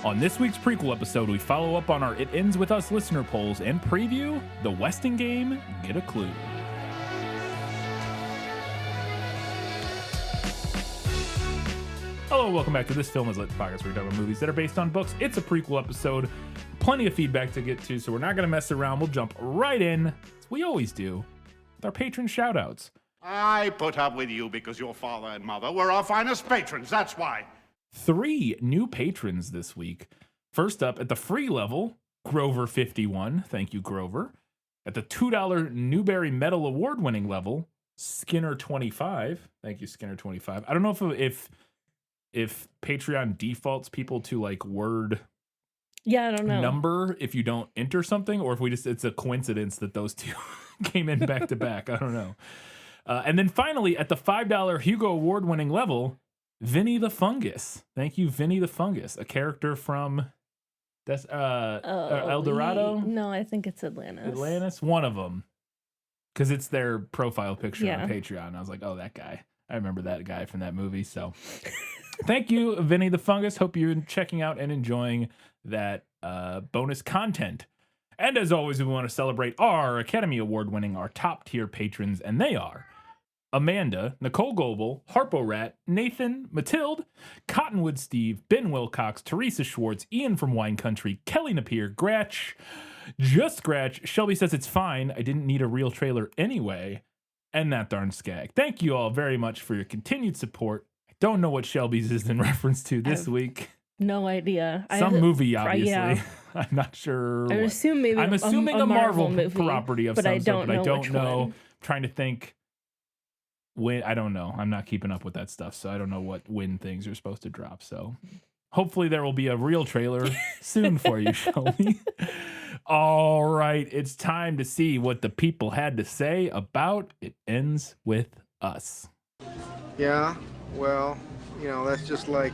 On this week's prequel episode, we follow up on our It Ends With Us listener polls and preview the Weston game, Get a Clue. Hello, welcome back to This Film Is Lit, the podcast where we talk about movies that are based on books. It's a prequel episode. Plenty of feedback to get to, so we're not going to mess around. We'll jump right in, as we always do, with our patron shoutouts. I put up with you because your father and mother were our finest patrons, that's why. 3 new patrons this week. First up, at the free level, Grover51. Thank you, Grover. At the $2 Newbery Medal Award-winning level, Skinner25. Thank you, Skinner25. I don't know if Patreon defaults people to like word I don't know. number if you don't enter something, or if it's a coincidence that those two came in back to back. I don't know. And then finally, at the $5 Hugo Award-winning level, Vinny the Fungus. Thank you, Vinny the Fungus, a character from El Dorado? No, I think it's Atlantis. Atlantis? One of them. Because it's their profile picture on Patreon. I was like, oh, that guy. I remember that guy from that movie. So thank you, Vinny the Fungus. Hope you're checking out and enjoying that bonus content. And as always, we want to celebrate our Academy Award-winning, our top-tier patrons, and they are Amanda, Nicole Goebel, Harpo Rat, Nathan, Matilde, Cottonwood Steve, Ben Wilcox, Teresa Schwartz, Ian from Wine Country, Kelly Napier, Gratch, Just Scratch, Shelby Says It's Fine, I Didn't Need a Real Trailer Anyway, and That Darn Skag. Thank you all very much for your continued support. I don't know what Shelby's is in reference to this week. No idea. Some movie, obviously. Yeah. I'm not sure. I'm assuming a Marvel movie, property of but some I don't sort, but I don't know. One. I'm trying to think. When I don't know. I'm not keeping up with that stuff, so I don't know when things are supposed to drop. So hopefully there will be a real trailer soon for you, Shelby. All right, it's time to see what the people had to say about It Ends With Us. Yeah, well, that's just like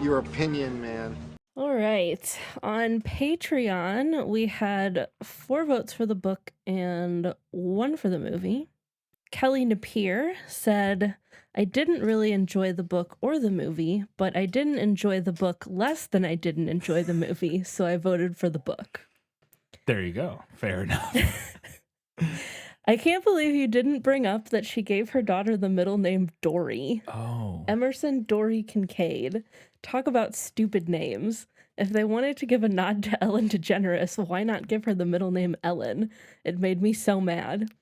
your opinion, man. All right. On Patreon, we had 4 votes for the book and 1 for the movie. Kelly Napier said, I didn't really enjoy the book or the movie, but I didn't enjoy the book less than I didn't enjoy the movie, so I voted for the book. There you go. Fair enough. I can't believe you didn't bring up that she gave her daughter the middle name Dory. Oh. Emerson Dory Kincaid. Talk about stupid names. If they wanted to give a nod to Ellen DeGeneres, why not give her the middle name Ellen? It made me so mad.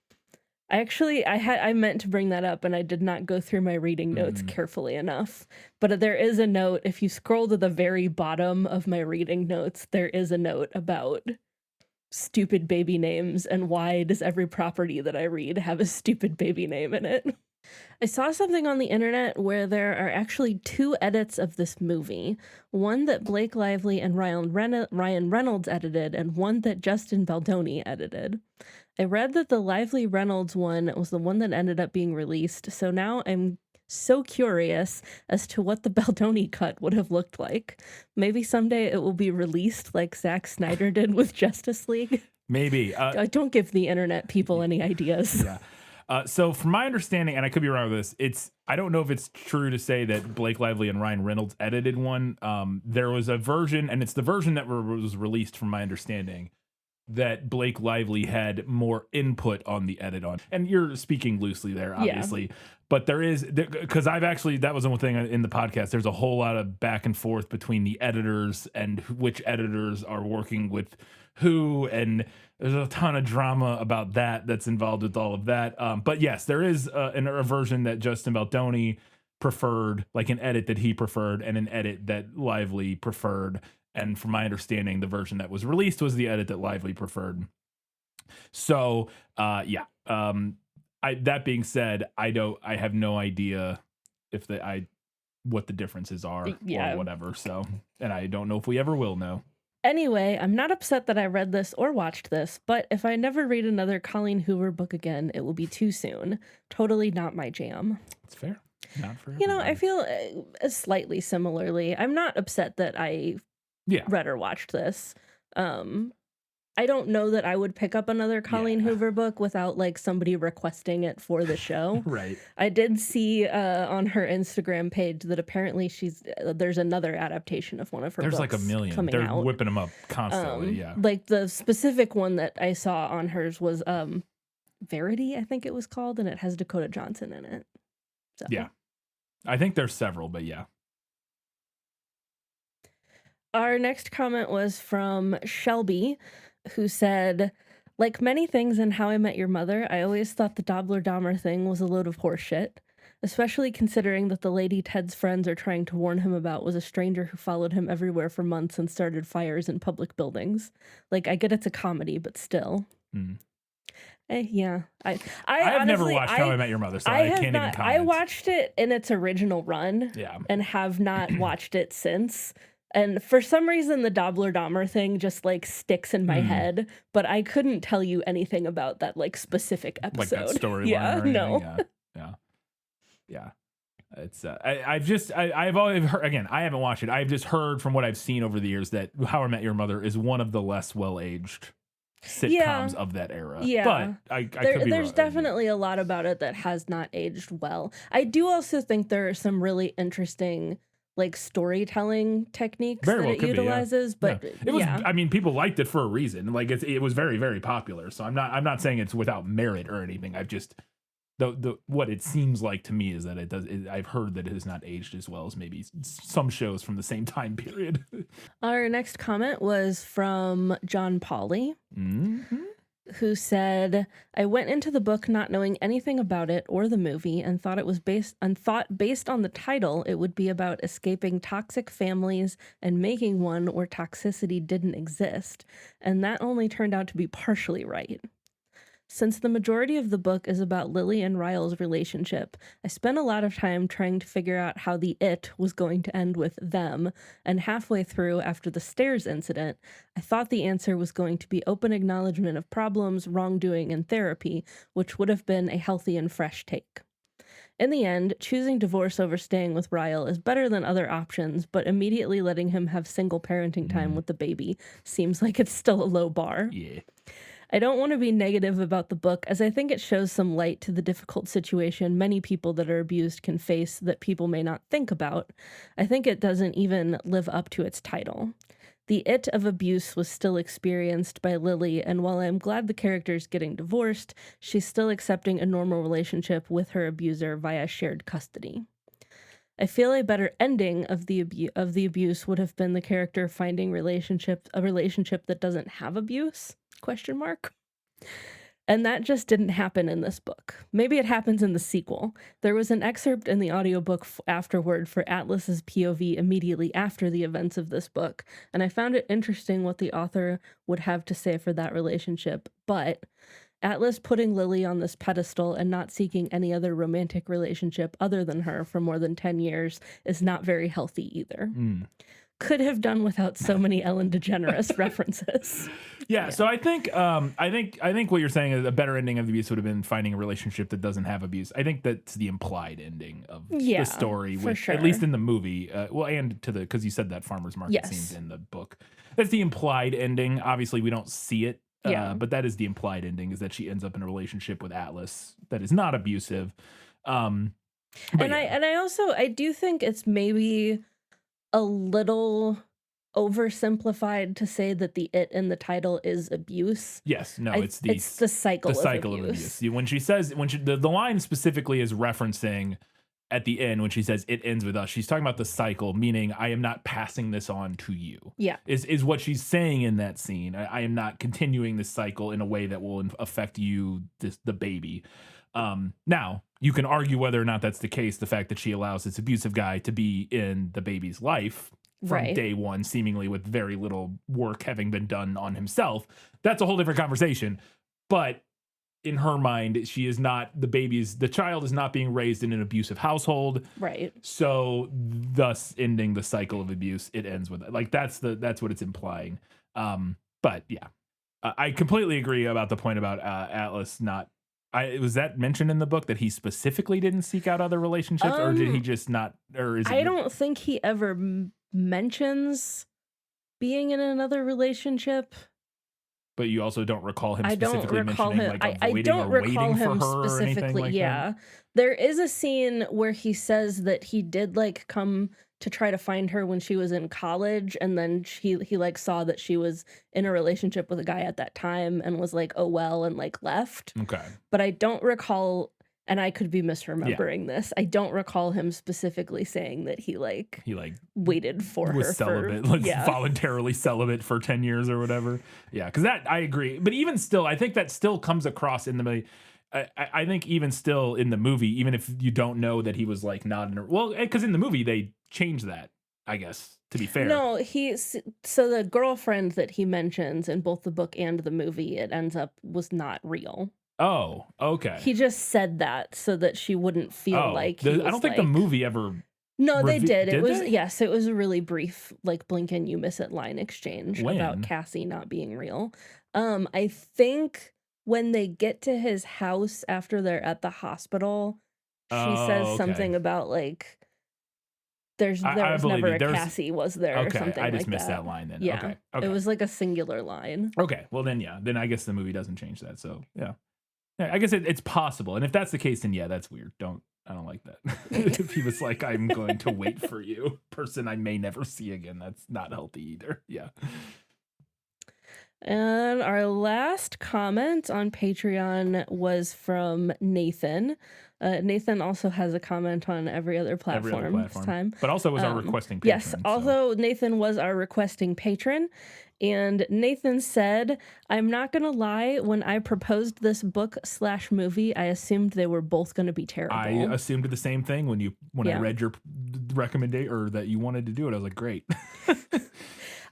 I meant to bring that up, and I did not go through my reading notes carefully enough. But there is a note, if you scroll to the very bottom of my reading notes, there is a note about stupid baby names and why does every property that I read have a stupid baby name in it. I saw something on the internet where there are actually 2 edits of this movie. One that Blake Lively and Ryan Reynolds edited, and one that Justin Baldoni edited. I read that the Lively Reynolds one was the one that ended up being released, so now I'm so curious as to what the Baldoni cut would have looked like. Maybe someday it will be released like Zack Snyder did with Justice League. Maybe. Don't give the internet people any ideas. Yeah. So from my understanding, and I could be wrong with this, I don't know if it's true to say that Blake Lively and Ryan Reynolds edited one. There was a version, and it's the version that was released from my understanding, that Blake Lively had more input on the edit on. And you're speaking loosely there, obviously. Yeah. But there is, because that was one thing in the podcast, there's a whole lot of back and forth between the editors and which editors are working with who, and there's a ton of drama about that's involved with all of that. But yes, there is a version that Justin Baldoni preferred, like an edit that he preferred, and an edit that Lively preferred. And from my understanding, the version that was released was the edit that Lively preferred. So, that being said, I have no idea what the differences are or whatever. So, and I don't know if we ever will know. Anyway, I'm not upset that I read this or watched this, but if I never read another Colleen Hoover book again, it will be too soon. Totally not my jam. It's fair. Not for everybody. I feel slightly similarly. I'm not upset that I read or watched this. I don't know that I would pick up another Colleen Yeah. Hoover book without like somebody requesting it for the show. Right. I did see on her Instagram page that apparently there's another adaptation of one of her There's books like a million. coming They're out. whipping them up constantly. Yeah. Like the specific one that I saw on hers was Verity, I think it was called, and it has Dakota Johnson in it. So. Yeah. I think there's several, but yeah. Our next comment was from Shelby, who said, like many things in How I Met Your Mother, I always thought the Dobler Dahmer thing was a load of horseshit, especially considering that the lady Ted's friends are trying to warn him about was a stranger who followed him everywhere for months and started fires in public buildings. Like, I get it's a comedy, but still. Yeah. I have never watched How I Met Your Mother, so I can't even comment. I watched it in its original run and have not watched it since. And for some reason, the Dobler Dahmer thing just like sticks in my head, but I couldn't tell you anything about that like specific episode. Like that storyline. Yeah, or anything. no. Yeah. It's I've always heard, again, I haven't watched it. I've just heard from what I've seen over the years that How I Met Your Mother is one of the less well-aged sitcoms of that era. Yeah. But I could be there's wrong. definitely a lot about it that has not aged well. I do also think there are some really interesting like storytelling techniques Very that well it could be, utilizes, but it was. I mean, people liked it for a reason. Like it was very, very popular. So I'm not saying it's without merit or anything. I've just the what it seems like to me is that it does. I've heard that it has not aged as well as maybe some shows from the same time period. Our next comment was from John Pauley. Who said, I went into the book not knowing anything about it or the movie and thought it was based on the title it would be about escaping toxic families and making one where toxicity didn't exist, and that only turned out to be partially right. Since the majority of the book is about Lily and Ryle's relationship, I spent a lot of time trying to figure out how the it was going to end with them, and halfway through, after the stairs incident, I thought the answer was going to be open acknowledgement of problems, wrongdoing, and therapy, which would have been a healthy and fresh take. In the end, choosing divorce over staying with Ryle is better than other options, but immediately letting him have single parenting time with the baby seems like it's still a low bar. Yeah. I don't want to be negative about the book, as I think it shows some light to the difficult situation many people that are abused can face that people may not think about. I think it doesn't even live up to its title. The it of abuse was still experienced by Lily, and while I'm glad the character's getting divorced, she's still accepting a normal relationship with her abuser via shared custody. I feel a better ending of the abuse would have been the character finding a relationship that doesn't have abuse. ? And that just didn't happen in this book. Maybe it happens in the sequel. There was an excerpt in the audiobook afterward for Atlas's POV immediately after the events of this book, and I found it interesting what the author would have to say for that relationship, but Atlas putting Lily on this pedestal and not seeking any other romantic relationship other than her for more than 10 years is not very healthy either. Could have done without so many Ellen DeGeneres references. Yeah, so I think what you're saying is a better ending of the abuse would have been finding a relationship that doesn't have abuse. I think that's the implied ending of the story, for sure. At least in the movie. And because you said that farmer's market scene's in the book. That's the implied ending. Obviously, we don't see it, but that is the implied ending: is that she ends up in a relationship with Atlas that is not abusive. I do think it's maybe a little oversimplified to say that the it in the title is abuse. Yes, no, it's the cycle of abuse. When she says, the line specifically is referencing at the end when she says it ends with us, she's talking about the cycle, meaning I am not passing this on to you. Yeah. Is what she's saying in that scene. I am not continuing this cycle in a way that will affect you, the baby. Now, you can argue whether or not that's the case, the fact that she allows this abusive guy to be in the baby's life from day one, seemingly with very little work having been done on himself. That's a whole different conversation. But in her mind, she is not, the child is not being raised in an abusive household. Right. So thus ending the cycle of abuse, it ends with it. Like that's what it's implying. But yeah, I completely agree about the point about Atlas not, was that mentioned in the book that he specifically didn't seek out other relationships, or did he just not? Or is I don't think he ever mentions being in another relationship. But you also don't recall him I don't specifically recall mentioning him. like I avoiding don't or recall waiting for him her or anything specifically. like Yeah, that. there is a scene where he says that he did like come to try to find her when she was in college, and then he like saw that she was in a relationship with a guy at that time and was like, oh well, and like left. Okay. But I don't recall, and I could be Yeah. misremembering this. I don't recall him specifically saying that he like He like waited for her was celibate, like yeah. voluntarily celibate for 10 years or whatever. Yeah, because that I agree. But even still, I think that still comes across in the movie. I think even still in the movie, even if you don't know that he was like not in a, well, because in the movie they changed that, I guess, to be fair. No, so the girlfriend that he mentions in both the book and the movie, it ends up was not real. Oh, okay. He just said that so that she wouldn't feel like he was I don't think the like- movie ever. No, they did. It was they? yes, it was a really brief, like blink and you miss it line exchange When? about Cassie not being real. I think when they get to his house after they're at the hospital, she says okay. something about like there was believe never you. a Cassie, was there? Or Okay, something I just like missed that line then. Yeah, Okay. it was like a singular line. Okay, well then, yeah, then I guess the movie doesn't change that. So yeah, I guess it's possible. And if that's the case, then yeah, that's weird. I don't like that. If he was like, I'm going to wait for you, person I may never see again, that's not healthy either. Yeah. And our last comment on Patreon was from Nathan. Nathan also has a comment on every other platform, this time. But also was our requesting patron. Yes, also Nathan was our requesting patron. And Nathan said, I'm not going to lie, when I proposed this book/movie, I assumed they were both going to be terrible. I assumed the same thing when I read your recommendation or that you wanted to do it. I was like, great.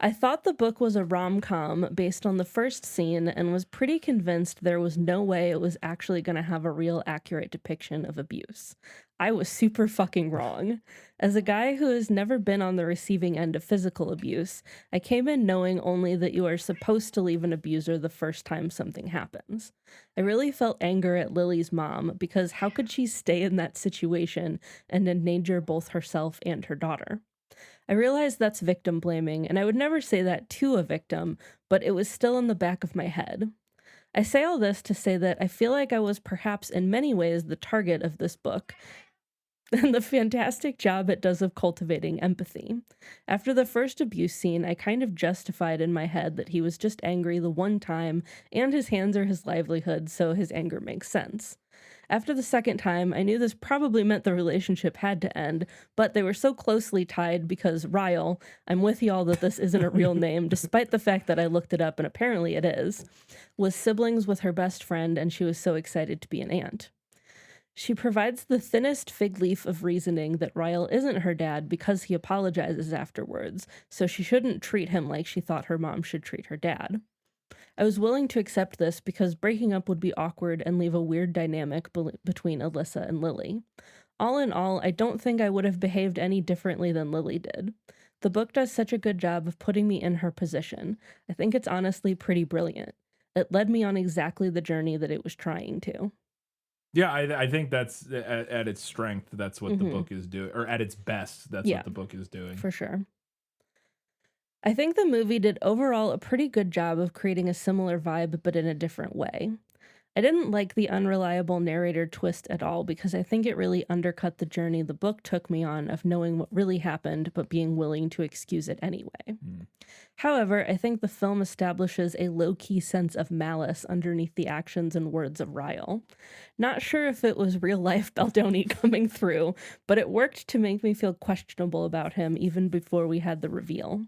I thought the book was a rom-com based on the first scene and was pretty convinced there was no way it was actually going to have a real accurate depiction of abuse. I was super fucking wrong. As a guy who has never been on the receiving end of physical abuse, I came in knowing only that you are supposed to leave an abuser the first time something happens. I really felt anger at Lily's mom because how could she stay in that situation and endanger both herself and her daughter? I realize that's victim blaming, and I would never say that to a victim, but it was still in the back of my head. I say all this to say that I feel like I was perhaps in many ways the target of this book, and the fantastic job it does of cultivating empathy. After the first abuse scene, I kind of justified in my head that he was just angry the one time, and his hands are his livelihood, so his anger makes sense. After the second time, I knew this probably meant the relationship had to end, but they were so closely tied because Ryle, I'm with y'all that this isn't a real name, despite the fact that I looked it up and apparently it is, was siblings with her best friend, and she was so excited to be an aunt. She provides the thinnest fig leaf of reasoning that Ryle isn't her dad because he apologizes afterwards, so she shouldn't treat him like she thought her mom should treat her dad. I was willing to accept this because breaking up would be awkward and leave a weird dynamic between Alyssa and Lily. All in all, I don't think I would have behaved any differently than Lily did. The book does such a good job of putting me in her position. I think it's honestly pretty brilliant. It led me on exactly the journey that it was trying to. Yeah, I think that's at its strength. That's what the book is doing, or at its best, that's what the book is doing. For sure. I think the movie did overall a pretty good job of creating a similar vibe, but in a different way. I didn't like the unreliable narrator twist at all because I think it really undercut the journey the book took me on of knowing what really happened, but being willing to excuse it anyway. However, I think the film establishes a low-key sense of malice underneath the actions and words of Ryle. Not sure if it was real-life Baldoni coming through, but it worked to make me feel questionable about him even before we had the reveal.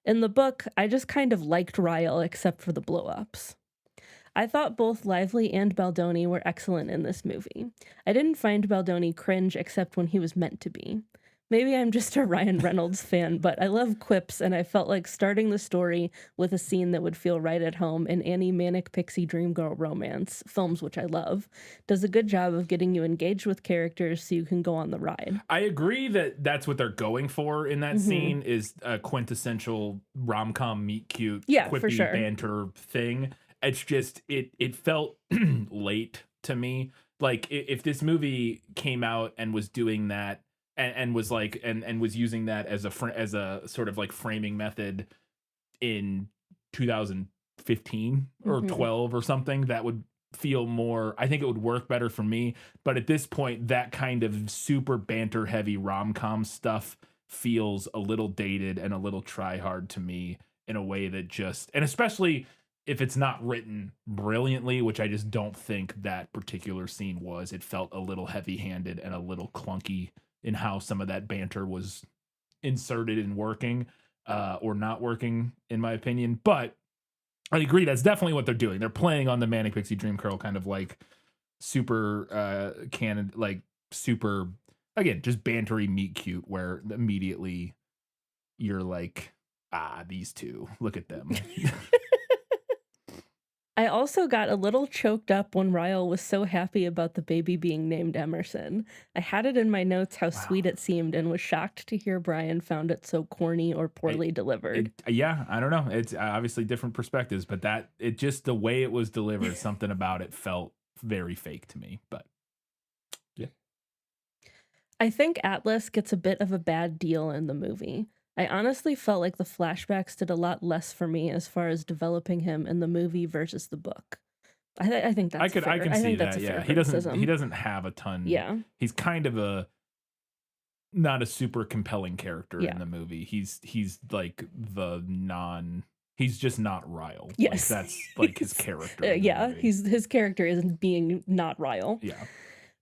In the book, I just kind of liked Ryle except for the blow-ups. I thought both Lively and Baldoni were excellent in this movie. I didn't find Baldoni cringe except when he was meant to be. Maybe I'm just a Ryan Reynolds fan, but I love quips, and I felt like starting the story with a scene that would feel right at home in any manic pixie dream girl romance, films which I love, does a good job of getting you engaged with characters so you can go on the ride. I agree that that's what they're going for in that scene is a quintessential rom-com meet cute, quippy for sure. banter thing. It's just, it felt late to me. Like if this movie came out and was doing that, and was like and was using that as a sort of like framing method in 2000 15 or 12 or something, that would feel more, I think it would work better for me. But at this point, that kind of super banter heavy rom-com stuff feels a little dated and a little try hard to me in a way that just, and especially if it's not written brilliantly, which I just don't think that particular scene was. It felt a little heavy-handed and a little clunky in how some of that banter was inserted and working, or not working, in my opinion. But I agree, that's definitely what they're doing. They're playing on the Manic Pixie Dream Girl kind of like super canon, like super, again, just bantery meet cute, where immediately you're like, these two, look at them. I also got a little choked up when Ryle was so happy about the baby being named Emerson. I had it in my notes how sweet it seemed and was shocked to hear Brian found it so corny or poorly delivered. Yeah, I don't know. It's obviously different perspectives, but it just, the way it was delivered, something about it felt very fake to me. But yeah. I think Atlas gets a bit of a bad deal in the movie. I honestly felt like the flashbacks did a lot less for me as far as developing him in the movie versus the book. I think that's fair. I can see that. Yeah, he doesn't have a ton. Yeah, he's kind of not a super compelling character in the movie. He's like he's just not Ryle. Yes, like, that's like his character. Yeah, his character isn't being not Ryle. Yeah.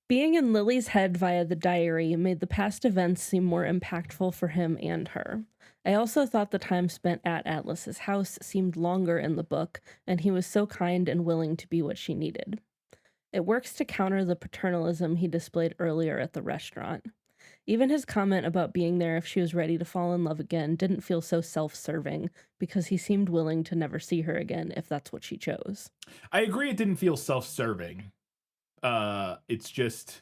Being in Lily's head via the diary made the past events seem more impactful for him and her. I also thought the time spent at Atlas's house seemed longer in the book, and he was so kind and willing to be what she needed. It works to counter the paternalism he displayed earlier at the restaurant. Even his comment about being there if she was ready to fall in love again didn't feel so self-serving, because he seemed willing to never see her again if that's what she chose. I agree it didn't feel self-serving. It's just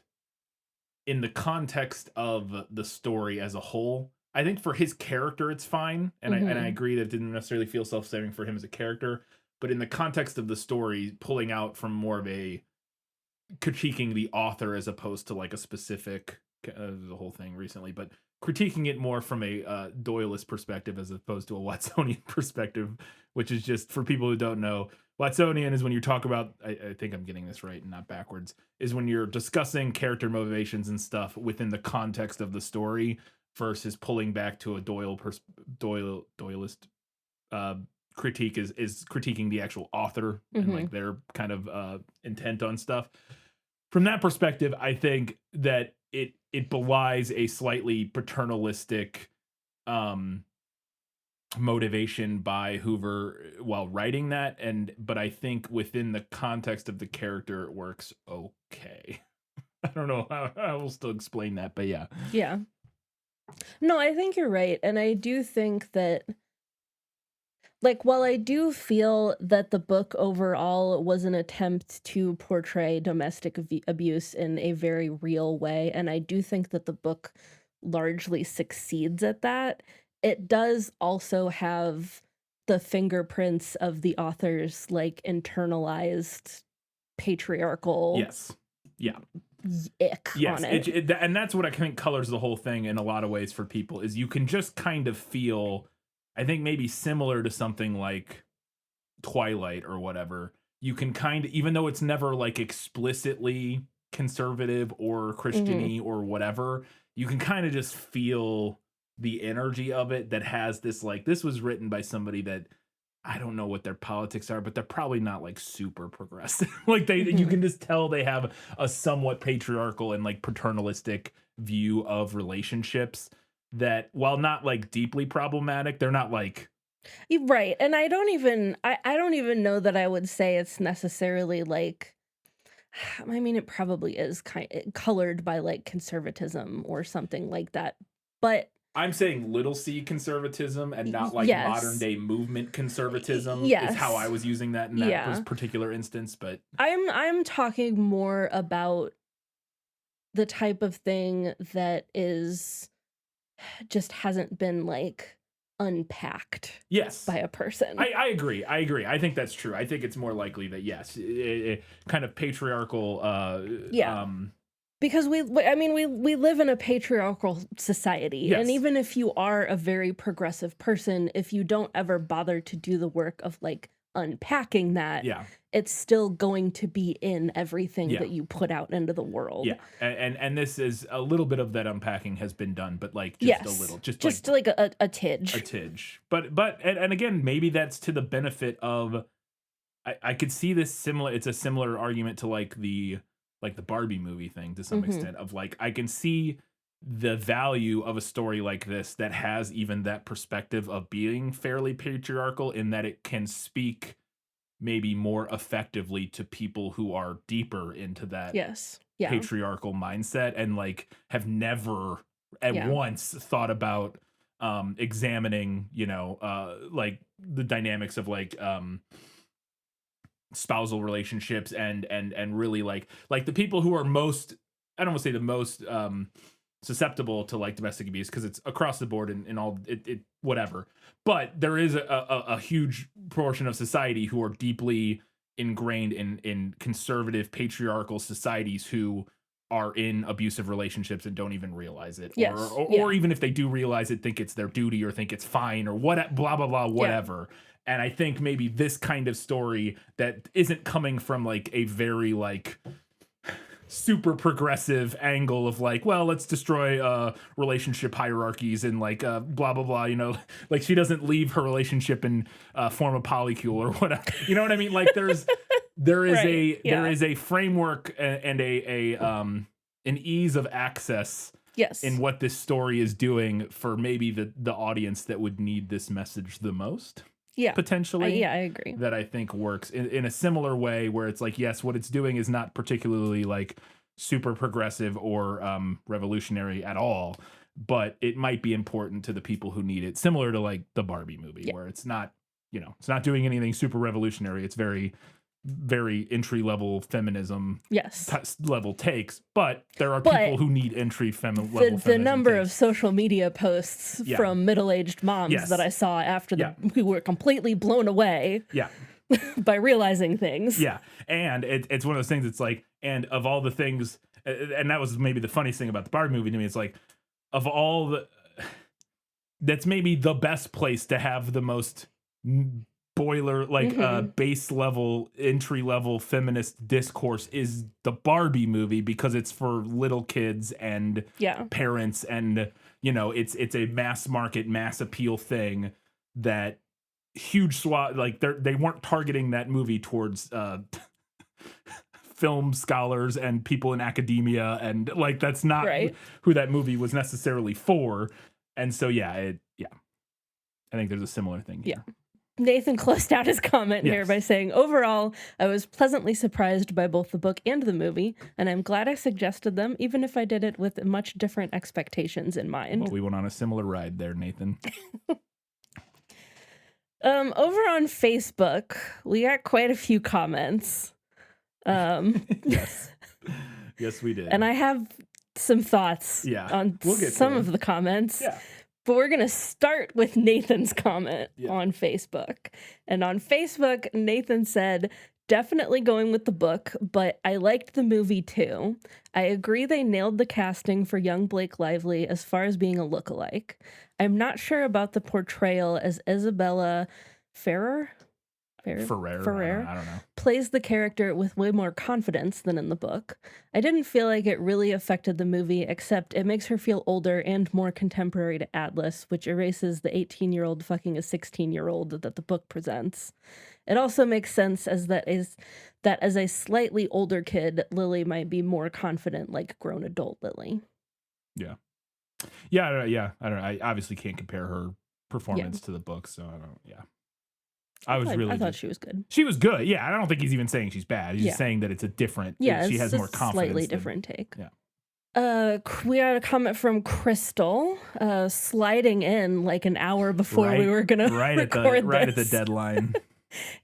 in the context of the story as a whole. I think for his character it's fine, and I agree that it didn't necessarily feel self-serving for him as a character, but in the context of the story, pulling out from more of a critiquing the author as opposed to like a specific the whole thing recently, but critiquing it more from a Doyleist perspective as opposed to a Watsonian perspective, which is just, for people who don't know, Watsonian is when you talk about, I think I'm getting this right and not backwards, is when you're discussing character motivations and stuff within the context of the story versus pulling back to a Doyleist critique is critiquing the actual author and like their kind of intent on stuff. From that perspective, I think that it belies a slightly paternalistic motivation by Hoover while writing that, but I think within the context of the character it works okay. I don't know how I will still explain that, but yeah. No, I think you're right, and I do think that, like, while I do feel that the book overall was an attempt to portray domestic abuse in a very real way, and I do think that the book largely succeeds at that, it does also have the fingerprints of the author's, like, internalized patriarchal ick on it. And that's what I think colors the whole thing in a lot of ways for people, is you can just kind of feel, I think maybe similar to something like Twilight or whatever, you can kind of, even though it's never like explicitly conservative or Christian-y or whatever, you can kind of just feel the energy of it that has this, like, this was written by somebody that, I don't know what their politics are, but they're probably not like super progressive. Like you can just tell they have a somewhat patriarchal and like paternalistic view of relationships that, while not like deeply problematic, they're not like right. And I don't even know that I would say it's necessarily like, I mean, it probably is colored by like conservatism or something like that, but I'm saying little c conservatism and not like modern day movement conservatism is how I was using that in that particular instance. But I'm talking more about the type of thing that is just hasn't been like unpacked by a person. I agree. I think that's true. I think it's more likely that it kind of patriarchal because we live in a patriarchal society, and even if you are a very progressive person, if you don't ever bother to do the work of like unpacking that, Yeah. it's still going to be in everything Yeah. that you put out into the world. Yeah. And this is a little bit of that unpacking has been done, but like just Yes. a little, just like a tidge. a tidge. But and again, maybe that's to the benefit of, I could see this similar, it's a similar argument to like the Barbie movie thing to some extent of like, I can see the value of a story like this that has even that perspective of being fairly patriarchal, in that it can speak maybe more effectively to people who are deeper into that Yes. Yeah. patriarchal mindset and like have never at once thought about examining, like the dynamics of like spousal relationships and really like the people who are most, I don't want to say the most susceptible to like domestic abuse, because it's across the board and all it whatever, but there is a huge portion of society who are deeply ingrained in conservative patriarchal societies who are in abusive relationships and don't even realize it, Yes. or even if they do realize it, think it's their duty or think it's fine or what, blah blah blah, whatever. And I think maybe this kind of story that isn't coming from like a very like super progressive angle of like, well, let's destroy relationship hierarchies and like blah blah blah, like she doesn't leave her relationship and form a polycule or whatever, you know what I mean? Like there is Right, there is a framework and an ease of access Yes. in what this story is doing for maybe the audience that would need this message the most. Yeah. Potentially. I agree. That I think works in a similar way, where it's like, yes, what it's doing is not particularly like super progressive or revolutionary at all, but it might be important to the people who need it. Similar to like the Barbie movie, where it's not, it's not doing anything super revolutionary. It's very, very entry level feminism level takes, but there are people who need entry level feminism. The number takes. of social media posts from middle-aged moms that I saw after who were completely blown away by realizing things. Yeah. And it's one of those things, it's like, and of all the things, and that was maybe the funniest thing about the Barbie movie to me, it's like, of all the, that's maybe the best place to have the most boiler, like base level, entry level feminist discourse is the Barbie movie, because it's for little kids and parents, and it's a mass market, mass appeal thing that huge swath, like they weren't targeting that movie towards film scholars and people in academia, and like that's not who that movie was necessarily for. And so I think there's a similar thing here. Nathan closed out his comment here by saying, overall, I was pleasantly surprised by both the book and the movie, and I'm glad I suggested them, even if I did it with much different expectations in mind. Well, we went on a similar ride there, Nathan. Over on Facebook, we got quite a few comments. Yes, we did. And I have some thoughts on some of the comments. Yeah. But we're going to start with Nathan's comment on Facebook. And on Facebook, Nathan said, definitely going with the book, but I liked the movie too. I agree they nailed the casting for young Blake Lively as far as being a lookalike. I'm not sure about the portrayal, as Isabella Ferrer I don't know, plays the character with way more confidence than in the book. I didn't feel like it really affected the movie, except it makes her feel older and more contemporary to Atlas, which erases the 18-year-old fucking a 16-year-old that the book presents. It also makes sense that as a slightly older kid, Lily might be more confident like grown adult Lily. I don't know. I obviously can't compare her performance to the book, so I don't. I thought she was good. She was good. Yeah, I don't think he's even saying she's bad. He's just saying that it's a different. Yeah, she has more confidence. Slightly different take. Yeah. We got a comment from Crystal, sliding in like an hour before we were gonna record right at the deadline.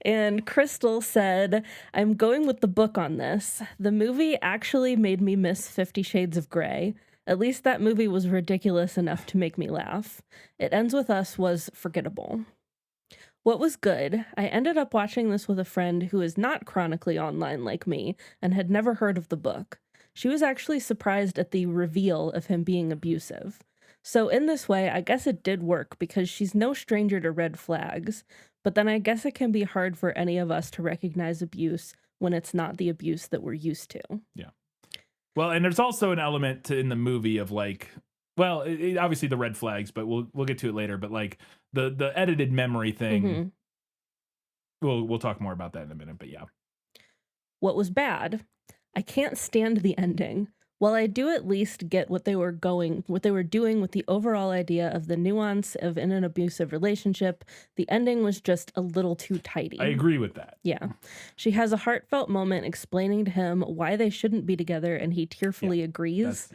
And Crystal said, I'm going with the book on this. The movie actually made me miss 50 Shades of Grey. At least that movie was ridiculous enough to make me laugh. It Ends With Us was forgettable. What was good, I ended up watching this with a friend who is not chronically online like me and had never heard of the book. She was actually surprised at the reveal of him being abusive. So in this way, I guess it did work because she's no stranger to red flags, but then I guess it can be hard for any of us to recognize abuse when it's not the abuse that we're used to. Yeah. Well, and there's also an element in the movie of like, well, obviously the red flags, but we'll get to it later. But like the edited memory thing, we'll talk more about that in a minute. But yeah, what was bad? I can't stand the ending. While I do at least get what they were doing with the overall idea of the nuance of in an abusive relationship, the ending was just a little too tidy. I agree with that. Yeah. She has a heartfelt moment explaining to him why they shouldn't be together, and he tearfully agrees.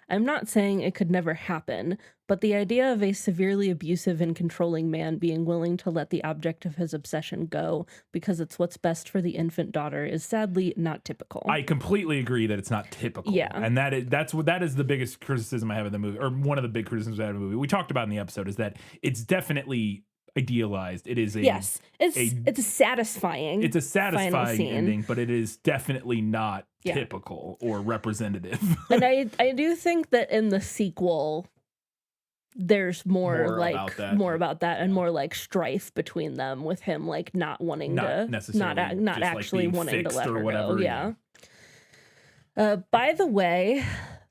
I'm not saying it could never happen, but the idea of a severely abusive and controlling man being willing to let the object of his obsession go because it's what's best for the infant daughter is sadly not typical. I completely agree that it's not typical. Yeah. And that is the biggest criticism I have of the movie, or one of the big criticisms I have of the movie. We talked about in the episode is that it's definitely idealized. It is it's a satisfying. It's a satisfying scene. Ending, but it is definitely not typical or representative. And I do think that in the sequel there's more about that and more like strife between them, with him like not wanting not actually wanting to let her go. Yeah. By the way,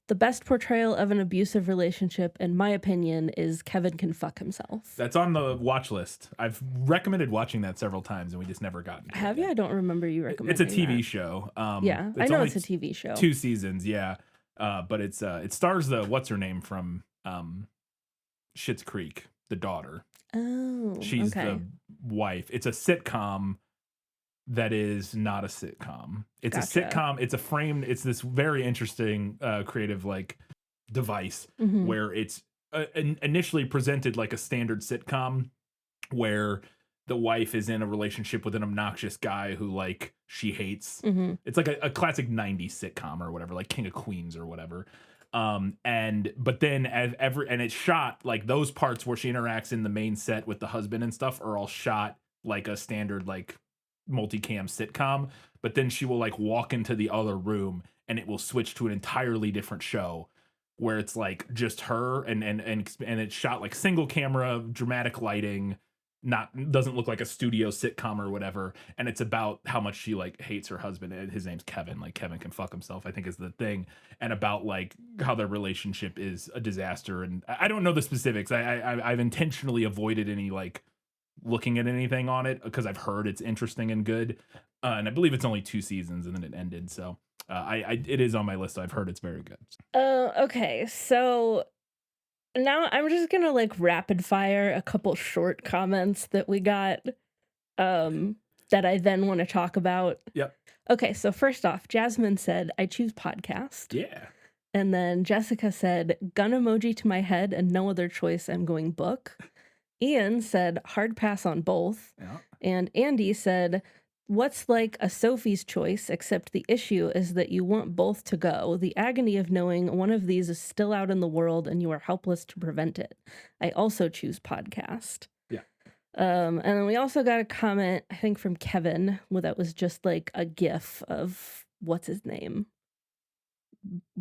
the best portrayal of an abusive relationship, in my opinion, is Kevin Can Fuck Himself. That's on the watch list. I've recommended watching that several times, and we just never gotten to Have you? I don't remember you recommending It's a TV that. show. Yeah, I know it's a TV show. 2 seasons, yeah. But it stars what's her name from Schitt's Creek, the daughter. Oh, she's the wife. It's a sitcom that is not a sitcom. It's a sitcom. It's this very interesting creative like device where it's initially presented like a standard sitcom where the wife is in a relationship with an obnoxious guy who like she hates. It's like a classic 90s sitcom or whatever, like King of Queens or whatever. But then and it's shot like those parts where she interacts in the main set with the husband and stuff are all shot like a standard like multicam sitcom, but then she will like walk into the other room and it will switch to an entirely different show where it's like just her and it's shot like single camera, dramatic lighting, doesn't look like a studio sitcom or whatever, and it's about how much she like hates her husband. His name's Kevin, like Kevin Can Fuck Himself, I think is the thing, and about like how their relationship is a disaster. And I don't know the specifics. I've intentionally avoided any like looking at anything on it because I've heard it's interesting and good, and I believe it's only 2 seasons and then it ended, so it is on my list. I've heard it's very good. Okay, so now I'm just gonna like rapid fire a couple short comments that we got that I then want to talk about. Yep. Okay, so first off, Jasmine said, I choose podcast. Yeah. And then Jessica said, gun emoji to my head and no other choice, I'm going book. Ian said, hard pass on both. Yeah. And Andy said, what's like a Sophie's choice, except the issue is that you want both to go. The agony of knowing one of these is still out in the world and you are helpless to prevent it. I also choose podcast. Yeah. And then we also got a comment, I think from Kevin, that was just like a gif of what's his name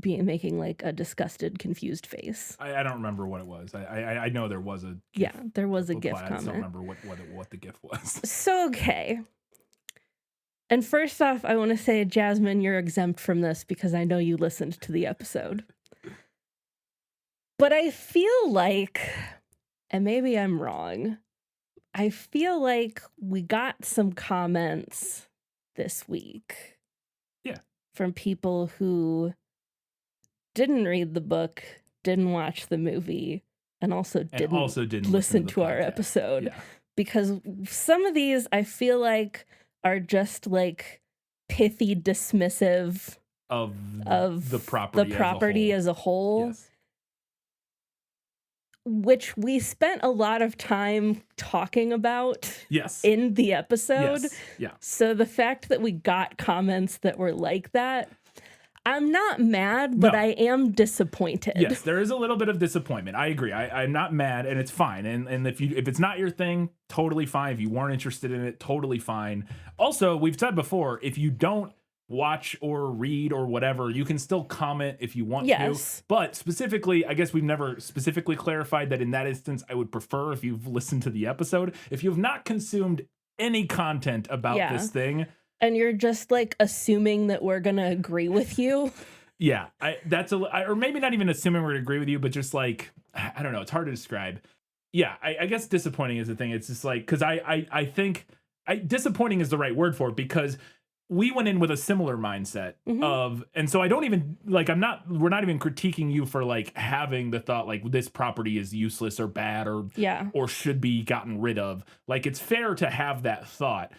making like a disgusted, confused face. I don't remember what it was. I know there was a GIF. Yeah, there was a GIF comment. I just don't remember what the GIF was. So okay. And first off, I want to say, Jasmine, you're exempt from this because I know you listened to the episode. But I feel like, and maybe I'm wrong, I feel like we got some comments this week. Yeah. From people who didn't read the book, didn't watch the movie, and also didn't listen to our episode. Yeah. Because some of these I feel like are just like pithy dismissive of the property as a whole. Yes. Which we spent a lot of time talking about in the episode. Yes. Yeah. So the fact that we got comments that were like that, I'm not mad, but I am disappointed. Yes, there is a little bit of disappointment. I agree. I'm not mad, and it's fine. And if it's not your thing, totally fine. If you weren't interested in it, totally fine. Also, we've said before, if you don't watch or read or whatever, you can still comment if you want Yes. to. But specifically, I guess we've never specifically clarified that in that instance, I would prefer if you've listened to the episode. If you have not consumed any content about Yeah. this thing, and you're just like assuming that we're gonna agree with you. yeah, or maybe not even assuming we're gonna agree with you, but just like, I don't know, it's hard to describe. Yeah, I guess disappointing is the thing. It's just like, because I think disappointing is the right word for it, because we went in with a similar mindset of, and so I don't even like, we're not even critiquing you for like having the thought like this property is useless or bad or should be gotten rid of. Like, it's fair to have that thought.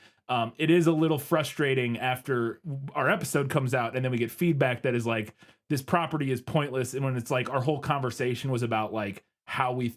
It is a little frustrating after our episode comes out and then we get feedback that is like, this property is pointless. And when it's like our whole conversation was about like how we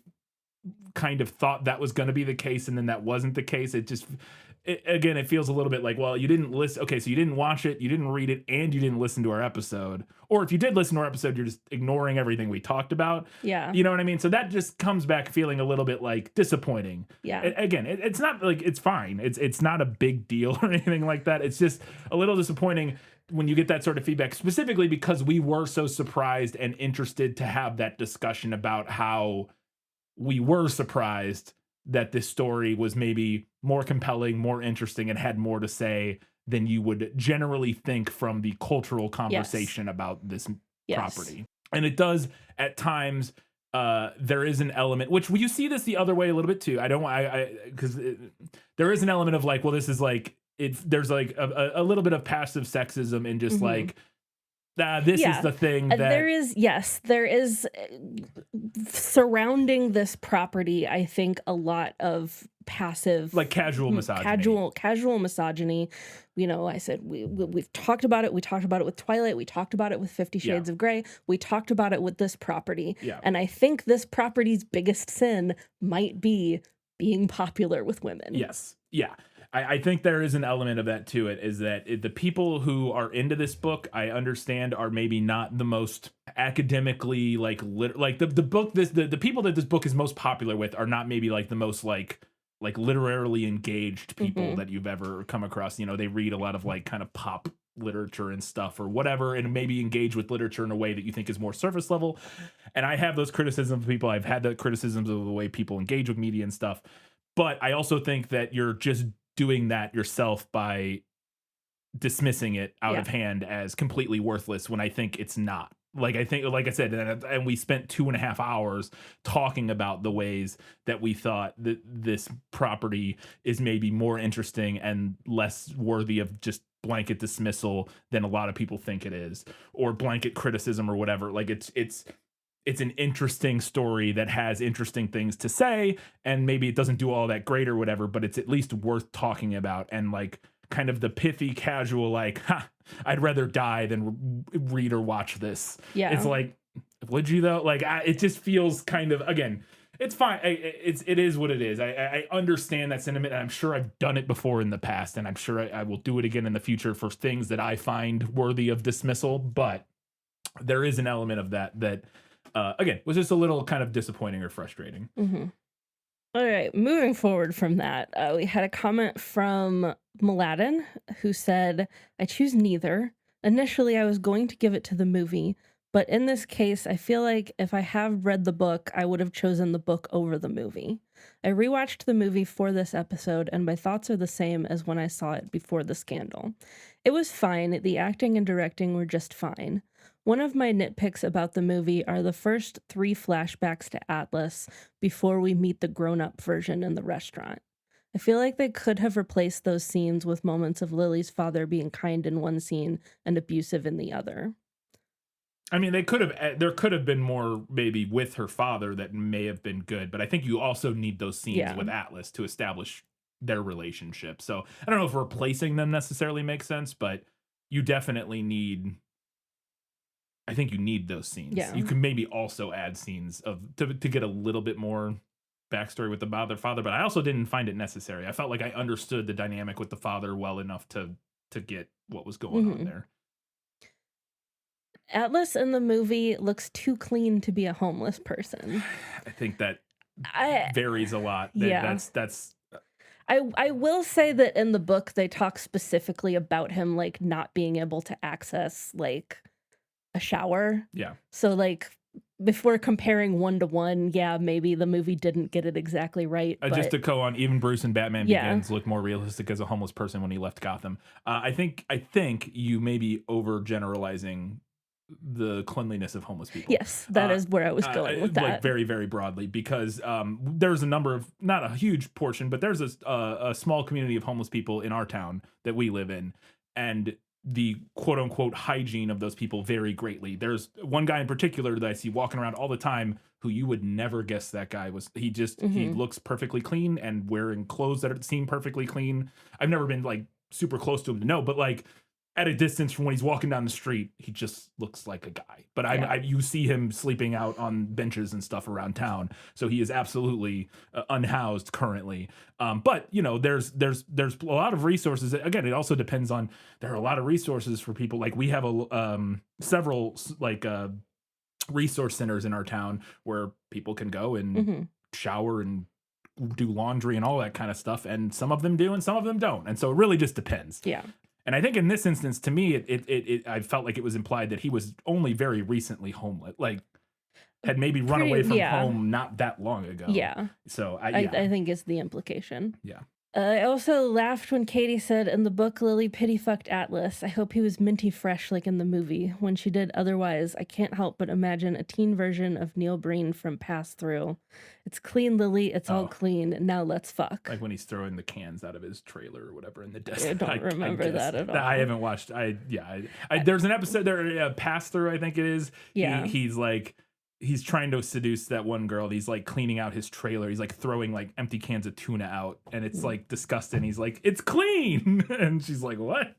kind of thought that was going to be the case, and then that wasn't the case. Again, it feels a little bit like, well, you didn't listen. Okay, so you didn't watch it, you didn't read it, and you didn't listen to our episode. Or if you did listen to our episode, you're just ignoring everything we talked about. Yeah. You know what I mean? So that just comes back feeling a little bit like disappointing. Yeah. Again, it's not like, it's fine. It's not a big deal or anything like that. It's just a little disappointing when you get that sort of feedback, specifically because we were so surprised and interested to have that discussion about how we were surprised that this story was maybe more compelling, more interesting, and had more to say than you would generally think from the cultural conversation about this property. And it does at times, there is an element, which you see this the other way a little bit too. Because there is an element of like, well, this is like, there's like a little bit of passive sexism and just like, this is the thing that there is surrounding this property, I think, a lot of passive, like casual misogyny. Casual misogyny. You know, I said we've talked about it. We talked about it with Twilight. We talked about it with 50 Shades of Grey. We talked about it with this property. Yeah. And I think this property's biggest sin might be being popular with women. Yes. Yeah. I think there is an element of that to it, is that the people who are into this book, I understand, are maybe not the most academically like the people that this book is most popular with are not maybe like the most like literarily engaged people that you've ever come across. You know, they read a lot of like kind of pop literature and stuff or whatever, and maybe engage with literature in a way that you think is more surface level. And I have those criticisms of people. I've had the criticisms of the way people engage with media and stuff. But I also think that you're just doing that yourself by dismissing it out of hand as completely worthless, when I think it's not. Like, I think, like I said, and we spent 2.5 hours talking about the ways that we thought that this property is maybe more interesting and less worthy of just blanket dismissal than a lot of people think it is, or blanket criticism or whatever. Like, it's an interesting story that has interesting things to say, and maybe it doesn't do all that great or whatever, but it's at least worth talking about. And like, kind of the pithy, casual, like, I'd rather die than read or watch this. Yeah. It's like, would you though? Like, it just feels kind of, again, it's fine. It is what it is. I understand that sentiment, and I'm sure I've done it before in the past, and I'm sure I will do it again in the future for things that I find worthy of dismissal. But there is an element of that again, was just a little kind of disappointing or frustrating. All right, moving forward from that, we had a comment from Mladen, who said, I choose neither. Initially, I was going to give it to the movie, but in this case, I feel like if I have read the book, I would have chosen the book over the movie. I rewatched the movie for this episode, and my thoughts are the same as when I saw it before the scandal. It was fine. The acting and directing were just fine. One of my nitpicks about the movie are the first 3 flashbacks to Atlas before we meet the grown-up version in the restaurant. I feel like they could have replaced those scenes with moments of Lily's father being kind in one scene and abusive in the other. I mean, there could have been more maybe with her father that may have been good, but I think you also need those scenes with Atlas to establish their relationship. So I don't know if replacing them necessarily makes sense, but you definitely need, I think you need those scenes. Yeah. You can maybe also add scenes to get a little bit more backstory with the father, but I also didn't find it necessary. I felt like I understood the dynamic with the father well enough to get what was going on there. Atlas in the movie looks too clean to be a homeless person. I think that varies a lot. That's I will say that in the book they talk specifically about him like not being able to access like a shower. Yeah. So like if we're comparing 1-to-1, yeah, maybe the movie didn't get it exactly right. But Just to go on, even Bruce and Batman Yeah. Begins look more realistic as a homeless person when he left Gotham. I think you may be overgeneralizing the cleanliness of homeless people. yes, that is where I was going with that. Like very, very broadly, because there's a number of, not a huge portion, but there's a small community of homeless people in our town that we live in, and the quote unquote hygiene of those people vary greatly. There's one guy in particular that I see walking around all the time who you would never guess that guy was. He just he looks perfectly clean and wearing clothes that seem perfectly clean. I've never been like super close to him to know, but like at a distance from when he's walking down the street, he just looks like a guy. But you see him sleeping out on benches and stuff around town, so he is absolutely unhoused currently. But you know, there's a lot of resources. Again, it also depends on. There are a lot of resources for people. Like we have several like resource centers in our town where people can go and shower and do laundry and all that kind of stuff. And some of them do, and some of them don't. And so it really just depends. Yeah. And I think in this instance, to me, I felt like it was implied that he was only very recently homeless, like had maybe run away from home not that long ago. Yeah. So I think is the implication. Yeah. I also laughed when Katie said, in the book, Lily pity fucked Atlas. I hope he was minty fresh like in the movie. When she did otherwise, I can't help but imagine a teen version of Neil Breen from Pass Through. It's clean, Lily. It's all clean. Now let's fuck. Like when he's throwing the cans out of his trailer or whatever in the desert. I don't remember that at all. I haven't watched. There's an episode there, Pass Through, I think it is. Yeah. He's like, he's trying to seduce that one girl. He's like cleaning out his trailer. He's like throwing like empty cans of tuna out, and it's like disgusting. He's like, it's clean. And she's like, what?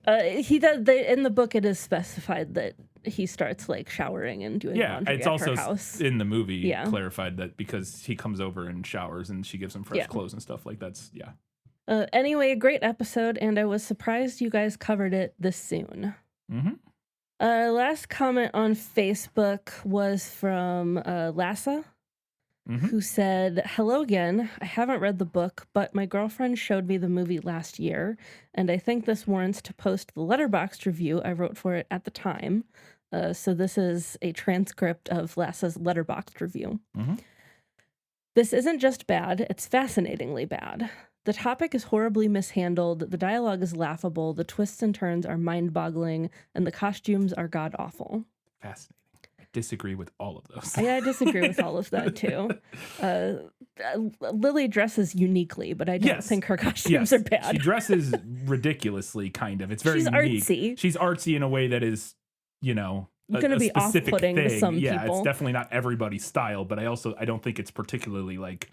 He does. In the book, it is specified that he starts like showering and doing laundry it's at also her house. in the movie clarified that because he comes over and showers and she gives him fresh clothes and stuff like that's Anyway, a great episode, and I was surprised you guys covered it this soon. Last comment on Facebook was from Lassa, who said, hello again. I haven't read the book, but my girlfriend showed me the movie last year, and I think this warrants to post the Letterboxd review I wrote for it at the time. So this is a transcript of Lassa's Letterboxd review. This isn't just bad, it's fascinatingly bad. The topic is horribly mishandled, the dialogue is laughable, the twists and turns are mind-boggling, and the costumes are god-awful. Fascinating. I disagree with all of those. I disagree with all of that, too. Lily dresses uniquely, but I don't think her costumes are bad. She dresses ridiculously, kind of. It's very She's unique. artsy. She's artsy in a way that is, you know, going to be specific off-putting thing. to some people. Yeah, it's definitely not everybody's style, but I don't think it's particularly, like,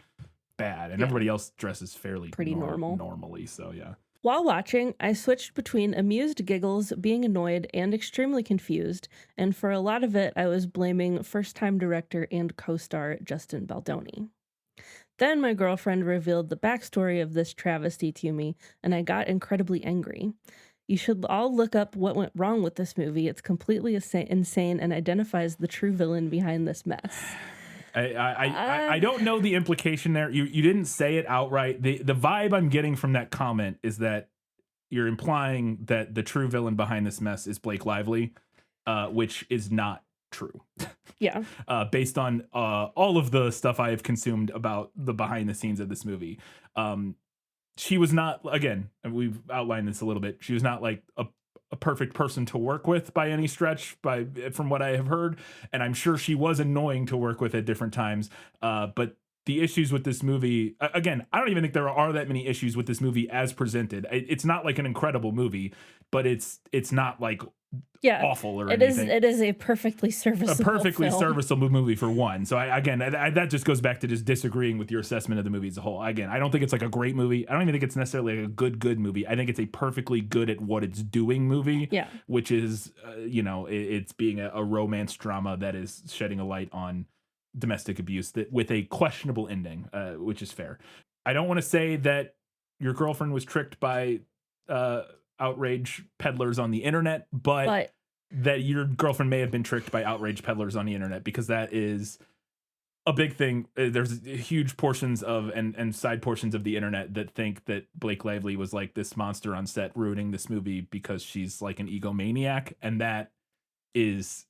bad. And everybody else dresses fairly pretty normal. Normally, so yeah. While watching, I switched between amused giggles, being annoyed, and extremely confused, and for a lot of it, I was blaming first-time director and co-star Justin Baldoni. Then my girlfriend revealed the backstory of this travesty to me, and I got incredibly angry. You should all look up what went wrong with this movie. It's completely insane and identifies the true villain behind this mess. I don't know the implication there. You didn't say it outright. The vibe I'm getting from that comment is that you're implying that the true villain behind this mess is Blake Lively, which is not true. Yeah. Based on all of the stuff I have consumed about the behind the scenes of this movie. She was not, again, and we've outlined this a little bit, she was not like a perfect person to work with by any stretch, from what I have heard, and I'm sure she was annoying to work with at different times. But the issues with this movie, again, I don't even think there are that many issues with this movie as presented. It's not like an incredible movie, but it's not like awful or anything. It is a perfectly serviceable movie for one. So that just goes back to just disagreeing with your assessment of the movie as a whole. Again, I don't think it's like a great movie. I don't even think it's necessarily a good movie. I think it's a perfectly good at what it's doing movie. Yeah. Which is, it's being a romance drama that is shedding a light on domestic abuse with a questionable ending, which is fair. I don't want to say that your girlfriend was tricked by outrage peddlers on the internet, but that your girlfriend may have been tricked by outrage peddlers on the internet, because that is a big thing. There's huge portions of and side portions of the internet that think that Blake Lively was like this monster on set ruining this movie because she's like an egomaniac, and that is,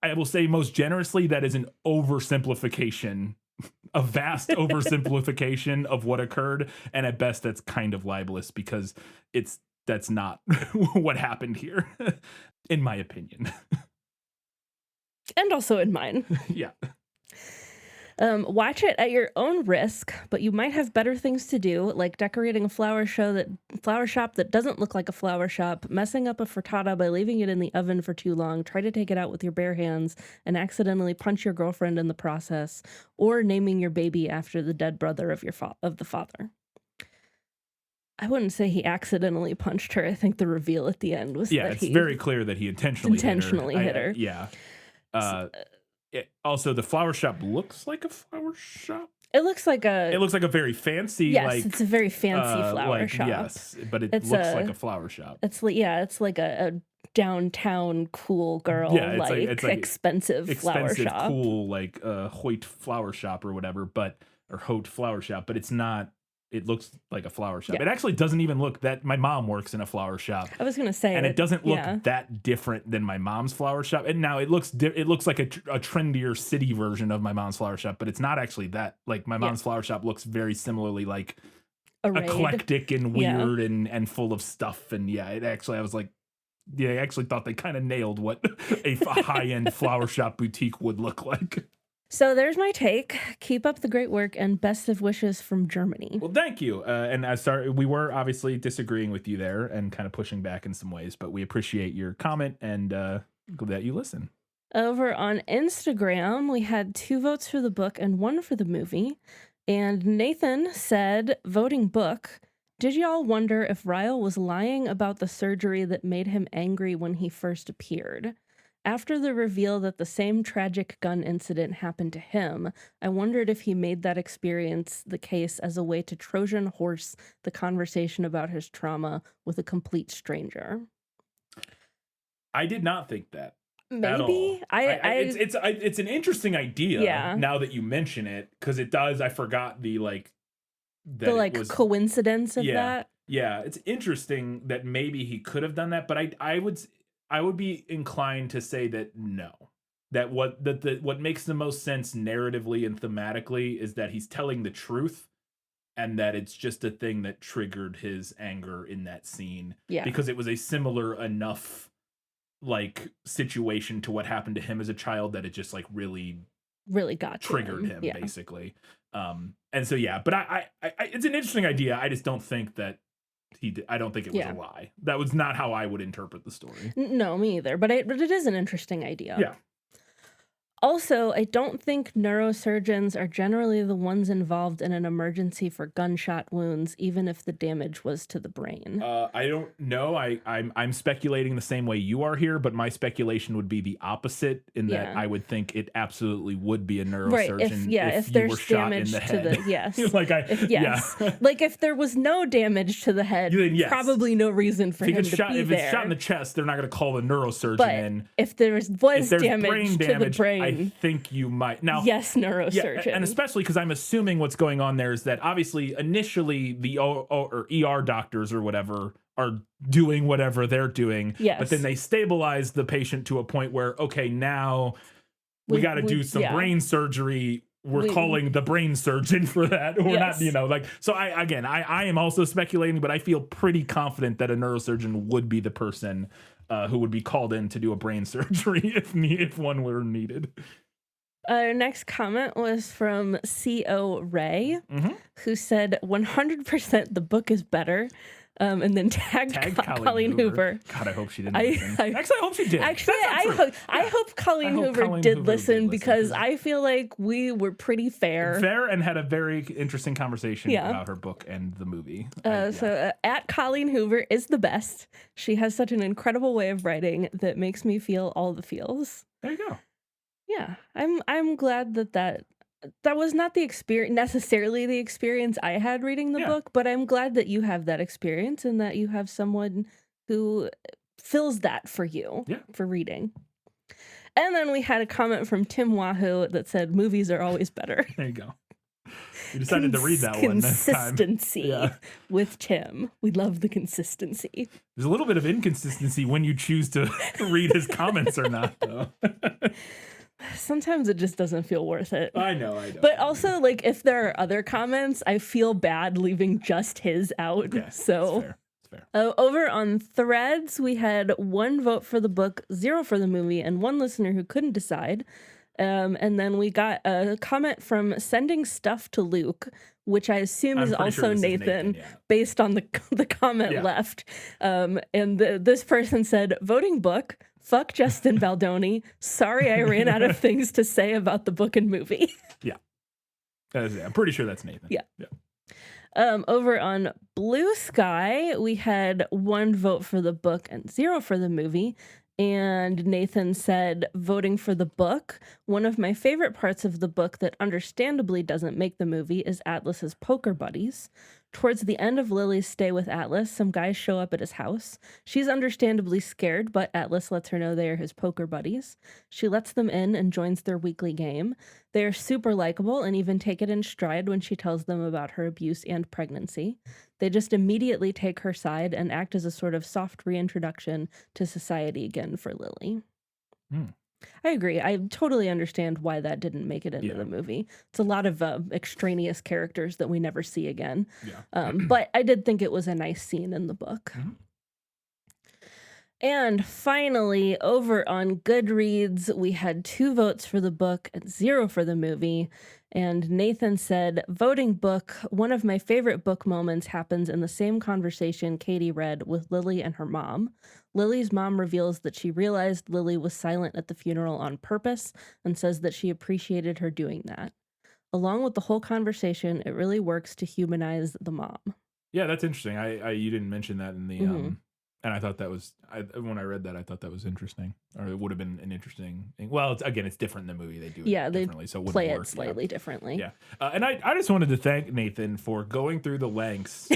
I will say most generously, that is an oversimplification, a vast oversimplification of what occurred, and at best that's kind of libelous because that's not what happened here, in my opinion. And also in mine. Yeah. Watch it at your own risk, but you might have better things to do, like decorating a flower shop that doesn't look like a flower shop, messing up a frittata by leaving it in the oven for too long, try to take it out with your bare hands, and accidentally punch your girlfriend in the process, or naming your baby after the dead brother of the father. I wouldn't say he accidentally punched her. I think the reveal at the end was that it's very clear that he intentionally hit her. Yeah. Also, the flower shop looks like a flower shop. It looks like a very fancy. Yes, it's a very fancy flower shop. Yes, but it looks like a flower shop. It's like a downtown cool girl, it's like expensive flower shop, cool like Hoyt flower shop or whatever, or Hoyt flower shop. But it's not. It looks like a flower shop. Yeah. It actually doesn't even look that. My mom works in a flower shop. I was gonna say, and it doesn't look that different than my mom's flower shop. And now it looks like a trendier city version of my mom's flower shop, but it's not actually that. Like my mom's flower shop looks very similarly like Arrayed. Eclectic and weird and full of stuff. And I was like, I actually thought they kind of nailed what a high end flower shop boutique would look like. So there's my take. Keep up the great work and best of wishes from Germany. Well, thank you. And sorry, we were obviously disagreeing with you there and kind of pushing back in some ways, but we appreciate your comment and that you listen. Over on Instagram, we had 2 votes for the book and 1 for the movie. And Nathan said, voting book, did y'all wonder if Ryle was lying about the surgery that made him angry when he first appeared? After the reveal that the same tragic gun incident happened to him, I wondered if he made that experience the case as a way to Trojan horse the conversation about his trauma with a complete stranger. I did not think that. Maybe it's an interesting idea. Yeah. Now that you mention it, because it does. I forgot the coincidence of that. Yeah, it's interesting that maybe he could have done that, but I would be inclined to say that no. That what makes the most sense narratively and thematically is that he's telling the truth, and that it's just a thing that triggered his anger in that scene. Yeah. Because it was a similar enough like situation to what happened to him as a child that it just like really got triggered him basically. And so but I it's an interesting idea. I just don't think that he did. I don't think it was a lie. That was not how I would interpret the story. No, me either. But it is an interesting idea. Yeah. Also, I don't think neurosurgeons are generally the ones involved in an emergency for gunshot wounds, even if the damage was to the brain. I don't know. I'm speculating the same way you are here, but my speculation would be the opposite in that I would think it absolutely would be a neurosurgeon if you were shot in the head. Like if there was no damage to the head, probably no reason for him to be there. If it's shot in the chest, they're not going to call the neurosurgeon in. If there's damage to the brain, I think you might. Now, yes, neurosurgeon. Yeah, and especially because I'm assuming what's going on there is that obviously initially the ER doctors or whatever are doing whatever they're doing. Yes. But then they stabilize the patient to a point where, okay, now we got to do some brain surgery. We're calling the brain surgeon for that. Or not, so I am also speculating, but I feel pretty confident that a neurosurgeon would be the person who would be called in to do a brain surgery if one were needed. Our next comment was from C.O. Ray, who said 100% the book is better. And then tagged Colleen Hoover. God, I hope she didn't listen. Actually, I hope she did. Actually, I hope Colleen Hoover did listen because I feel like we were pretty fair. Fair and had a very interesting conversation about her book and the movie. So at Colleen Hoover is the best. She has such an incredible way of writing that makes me feel all the feels. There you go. Yeah, I'm glad that was not necessarily the experience I had reading the book, but I'm glad that you have that experience and that you have someone who fills that for you for reading. And then we had a comment from Tim Wahoo that said, movies are always better. There you go. You decided to read that one this time. Consistency Yeah. with Tim. We love the consistency. There's a little bit of inconsistency when you choose to read his comments or not, though. Sometimes it just doesn't feel worth it. I know. But also, like, if there are other comments, I feel bad leaving just his out. Yeah, So, it's fair. over on Threads, we had 1 vote for the book, 0 for the movie, and 1 listener who couldn't decide. And then we got a comment from Sending Stuff to Luke, which I assume I'm is pretty also sure this is Nathan, yeah. based on the comment Yeah. left. This person said, voting book, fuck Justin Baldoni. Sorry I ran out of things to say about the book and movie. Yeah. I'm pretty sure that's Nathan. Yeah. Over on Blue Sky, we had 1 vote for the book and 0 for the movie. And Nathan said, voting for the book. One of my favorite parts of the book that understandably doesn't make the movie is Atlas's poker buddies. Towards the end of Lily's stay with Atlas, some guys show up at his house. She's understandably scared, but Atlas lets her know they are his poker buddies. She lets them in and joins their weekly game. They are super likable and even take it in stride when she tells them about her abuse and pregnancy. They just immediately take her side and act as a sort of soft reintroduction to society again for Lily. I agree. I totally understand why that didn't make it into the movie. It's a lot of extraneous characters that we never see again. Yeah. But I did think it was a nice scene in the book. And finally, over on Goodreads, we had 2 votes for the book and 0 for the movie. And Nathan said, voting book, one of my favorite book moments happens in the same conversation Katie read with Lily and her mom. Lily's mom reveals that she realized Lily was silent at the funeral on purpose and says that she appreciated her doing that. Along with the whole conversation, it really works to humanize the mom. Yeah, that's interesting. You didn't mention that in the and I thought that was when I read that, I thought that was interesting, or it would have been an interesting thing. Well, it's different in the movie. They do it differently, so it wouldn't play work. it slightly differently. Yeah, and I just wanted to thank Nathan for going through the lengths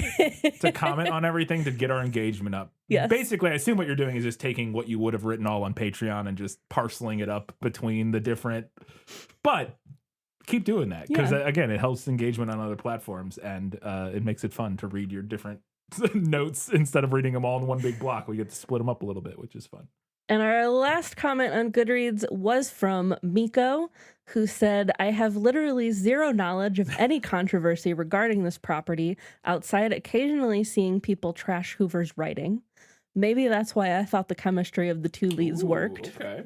to comment on everything to get our engagement up. Yes. Basically, I assume what you're doing is just taking what you would have written all on Patreon and just parceling it up between the different. But keep doing that because again, it helps engagement on other platforms, and it makes it fun to read your different notes instead of reading them all in one big block. We get to split them up a little bit, which is fun. And our last comment on Goodreads was from Miko, who said, I have literally 0 knowledge of any controversy regarding this property outside occasionally seeing people trash Hoover's writing. Maybe that's why I thought the chemistry of the 2 leads worked. Okay.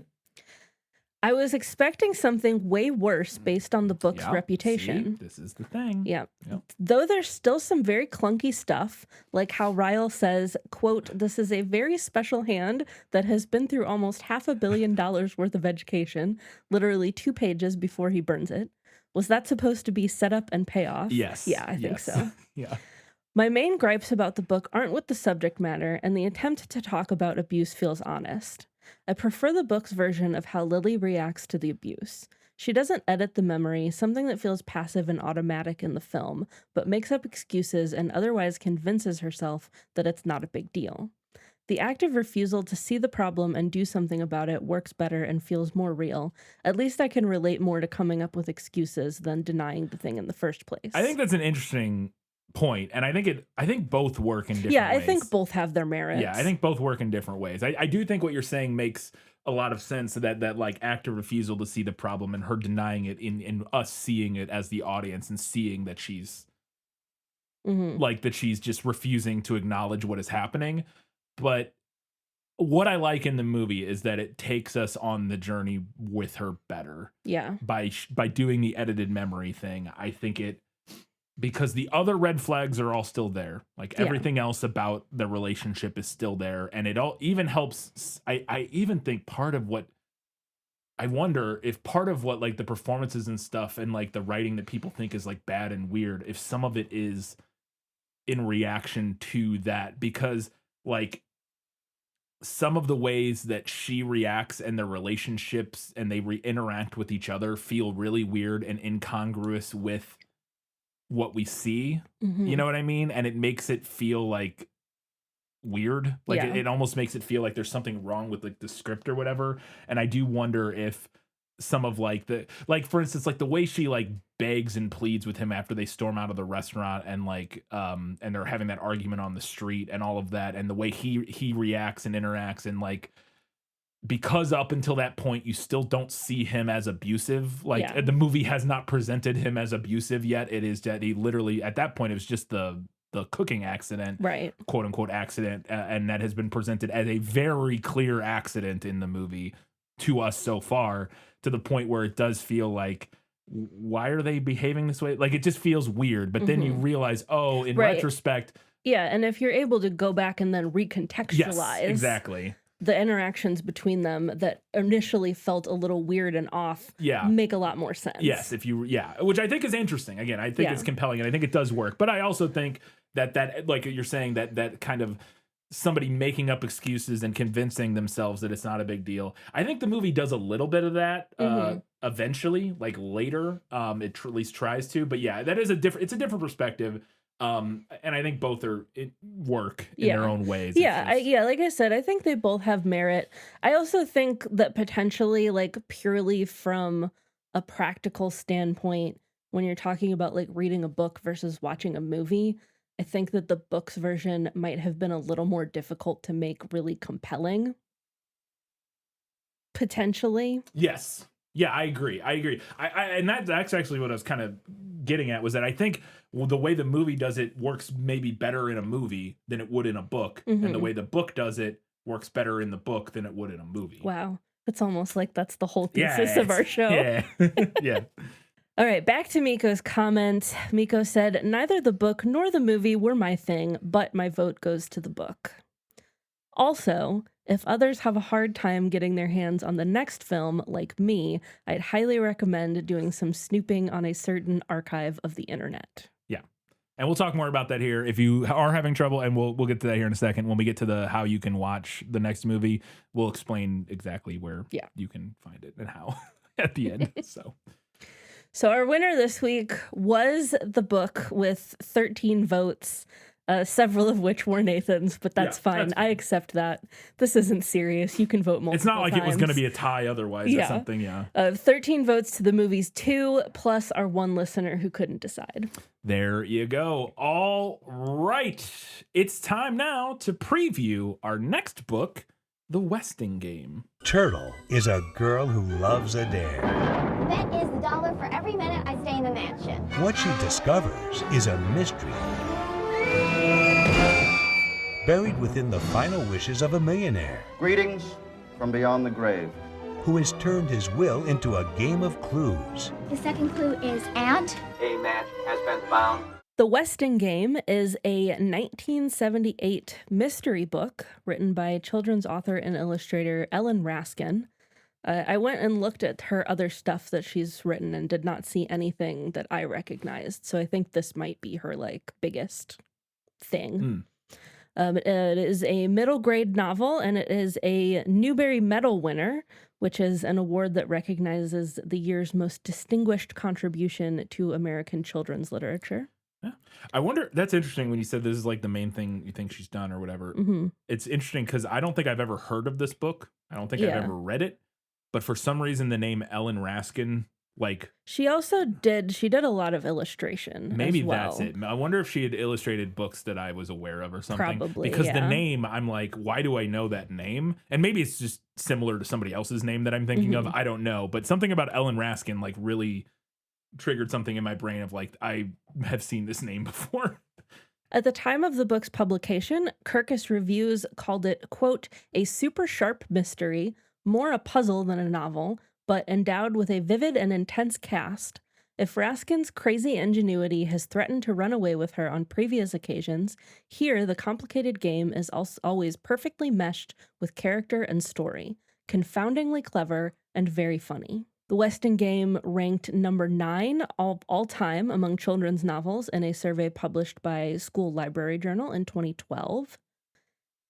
I was expecting something way worse based on the book's reputation. See, this is the thing. Yeah. Yep. Though there's still some very clunky stuff, like how Ryle says, quote, this is a very special hand that has been through almost $500 million worth of education, literally 2 pages before he burns it. Was that supposed to be setup and payoff? Yes. Yeah, I think so. Yeah. My main gripes about the book aren't with the subject matter, and the attempt to talk about abuse feels honest. I prefer the book's version of how Lily reacts to the abuse. She doesn't edit the memory, something that feels passive and automatic in the film, but makes up excuses and otherwise convinces herself that it's not a big deal. The active refusal to see the problem and do something about it works better and feels more real. At least I can relate more to coming up with excuses than denying the thing in the first place. I think that's an interesting point, and I think both work in different ways. Yeah, I think both have their merits. Yeah, I think both work in different ways. I do think what you're saying makes a lot of sense, that like active refusal to see the problem and her denying it in us seeing it as the audience and seeing that she's like that she's just refusing to acknowledge what is happening. But what I like in the movie is that it takes us on the journey with her better. Yeah. By doing the edited memory thing. I think because the other red flags are all still there. Like everything else about the relationship is still there. And it all even helps. I even think I wonder if part of what like the performances and stuff and like the writing that people think is like bad and weird, if some of it is in reaction to that, because like some of the ways that she reacts and their relationships and they interact with each other feel really weird and incongruous with what we see. You know what I mean? And it makes it feel like weird. Like Yeah. it almost makes it feel like there's something wrong with like the script or whatever. And I do wonder if some of like for instance, like the way she like begs and pleads with him after they storm out of the restaurant and like and they're having that argument on the street and all of that, and the way he reacts and interacts, and like because up until that point you still don't see him as abusive. Like Yeah. the movie has not presented him as abusive yet. It is that he literally at that point it was just the cooking accident, Right. quote unquote accident, and that has been presented as a very clear accident in the movie to us so far, to the point where it does feel like, why are they behaving this way? Like it just feels weird. But then you realize, oh, in Right. retrospect, Yeah, and if you're able to go back and then recontextualize yes, exactly. the interactions between them that initially felt a little weird and off, Yeah. make a lot more sense. Yes, which I think is interesting. Again, I think it's compelling and I think it does work. But I also think that like you're saying, that kind of somebody making up excuses and convincing themselves that it's not a big deal. I think the movie does a little bit of that eventually, like later. It at least tries to. But yeah, it's a different perspective. And I think both work in their own ways. Like I said, I think they both have merit. I also think that potentially, like purely from a practical standpoint, when you're talking about like reading a book versus watching a movie, I think that the book's version might have been a little more difficult to make really compelling. Potentially. Yes. Yeah, I agree. And that's actually what I was kind of getting at, was that I think the way the movie does it works maybe better in a movie than it would in a book. And the way the book does it works better in the book than it would in a movie. Wow. It's almost like that's the whole thesis of our show. Yeah. Yeah. All right, back to Miko's comment. Miko said, neither the book nor the movie were my thing, but my vote goes to the book. Also, if others have a hard time getting their hands on the next film, like me, I'd highly recommend doing some snooping on a certain archive of the internet. Yeah. And we'll talk more about that here if you are having trouble, and we'll get to that here in a second. When we get to the how you can watch the next movie, we'll explain exactly where you can find it and how at the end. So our winner this week was the book with 13 votes, several of which were Nathan's, but that's fine. I accept that. This isn't serious. You can vote multiple times. It's not like it was going to be a tie otherwise or something, 13 votes to the movies 2, plus our one listener who couldn't decide. There you go. All right. It's time now to preview our next book, The Westing Game. Turtle is a girl who loves a dare. Bet is $1 for every minute I stay in the mansion. What she discovers is a mystery buried within the final wishes of a millionaire Greetings from beyond the grave. who has turned his will into a game of clues. The second clue is aunt. A match has been found. The Westing Game is a 1978 mystery book written by children's author and illustrator Ellen Raskin. I went and looked at her other stuff that she's written and did not see anything that I recognized. So I think this might be her like biggest thing. It is a middle grade novel, and it is a Newbery Medal winner, which is an award that recognizes the year's most distinguished contribution to American children's literature. Yeah. I wonder, that's interesting when you said this is like the main thing you think she's done or whatever. It's interesting because I don't think I've ever heard of this book. I don't think I've ever read it. But for some reason, the name Ellen Raskin, like... She also did a lot of illustration Maybe as well. that's it. I wonder if she had illustrated books that I was aware of or something. Probably, because the name, I'm like, why do I know that name? And maybe it's just similar to somebody else's name that I'm thinking of. I don't know. But something about Ellen Raskin, like, really triggered something in my brain of like, I have seen this name before. At the time of the book's publication, Kirkus Reviews called it, quote, a super sharp mystery, more a puzzle than a novel, but endowed with a vivid and intense cast. If Raskin's crazy ingenuity has threatened to run away with her on previous occasions, here the complicated game is always perfectly meshed with character and story, confoundingly clever and very funny. The Westing Game ranked number 9 all time among children's novels in a survey published by School Library Journal in 2012.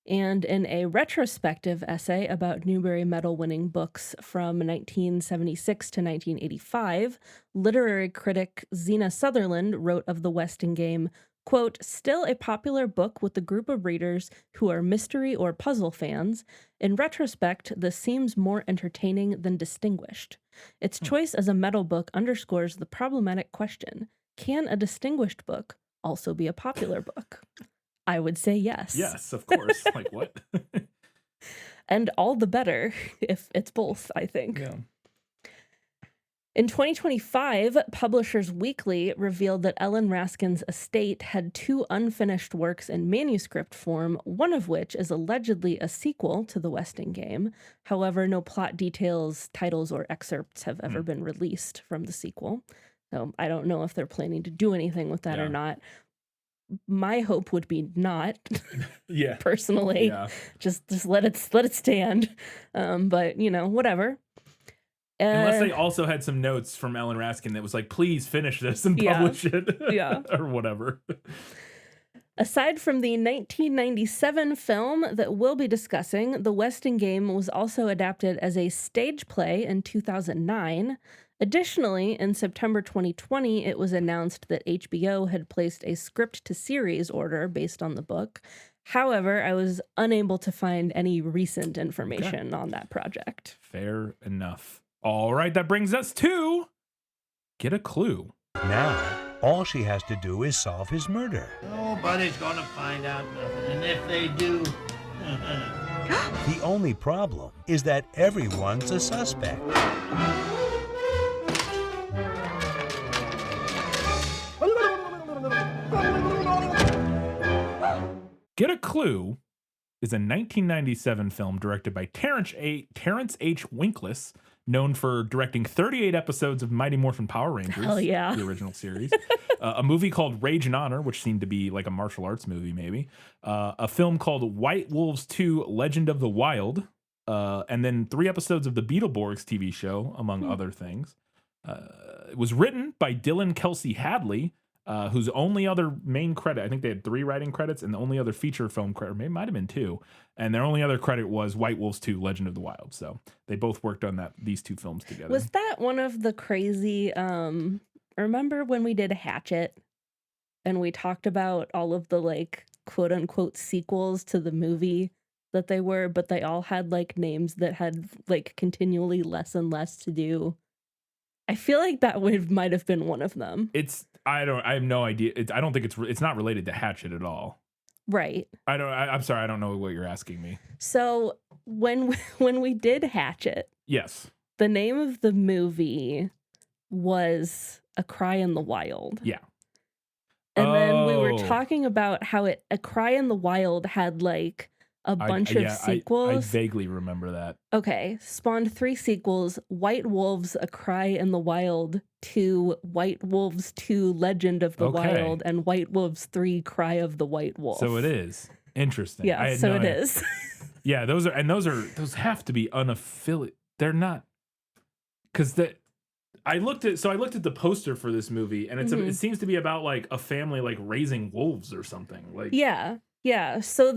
And in a retrospective essay about Newbery Medal winning books from 1976 to 1985, literary critic Zena Sutherland wrote of the Westing Game, Quote, still a popular book with a group of readers who are mystery or puzzle fans. In retrospect, this seems more entertaining than distinguished. Its choice as a metal book underscores the problematic question, can a distinguished book also be a popular book? I would say yes. Yes, of course. Like what? And all the better if it's both, I think. Yeah. In 2025, Publishers Weekly revealed that Ellen Raskin's estate had 2 unfinished works in manuscript form, one of which is allegedly a sequel to the Westing game. However, no plot details, titles, or excerpts have ever been released from the sequel. So I don't know if they're planning to do anything with that or not. My hope would be not. Yeah. Personally. Yeah. Just let it stand. But whatever. Unless they also had some notes from Ellen Raskin that was like, please finish this and publish it. Yeah. Or whatever. Aside from the 1997 film that we'll be discussing, the Westing game was also adapted as a stage play in 2009. Additionally, in September 2020, it was announced that HBO had placed a script-to-series order based on the book. However, I was unable to find any recent information on that project. Fair enough. All right, that brings us to Get a Clue. Now, all she has to do is solve his murder. Nobody's gonna find out nothing, and if they do... The only problem is that everyone's a suspect. Get a Clue is a 1997 film directed by Terrence H. Winkless, known for directing 38 episodes of Mighty Morphin Power Rangers, Hell yeah. the original series, a movie called Rage and Honor, which seemed to be like a martial arts movie maybe, a film called White Wolves 2 Legend of the Wild, and then 3 episodes of the Beetleborgs TV show, among other things. It was written by Dylan Kelsey Hadley, whose only other main credit, I think they had 3 writing credits, and the only other feature film credit, or maybe it might have been 2, and their only other credit was White Wolves 2 Legend of the Wild. So they both worked on these 2 films together. Was that one of the crazy, remember when we did Hatchet and we talked about all of the like quote unquote sequels to the movie that they were, but they all had like names that had like continually less and less to do? I feel like that might have been one of them. I have no idea. I don't think it's not related to Hatchet at all. Right. I'm sorry. I don't know what you're asking me. So when we did Hatchet, Yes. the name of the movie was A Cry in the Wild. Yeah. And then we were talking about how A Cry in the Wild had like a bunch of sequels. I vaguely remember that. Okay, spawned 3 sequels: White Wolves, A Cry in the Wild 2, White Wolves 2, Legend of the Wild, and White Wolves 3, Cry of the White Wolf. So it is interesting. Yeah, so it is. Yeah, those have to be unaffiliated. They're not, because I looked at the poster for this movie, and it seems to be about like a family like raising wolves or something. Like yeah. So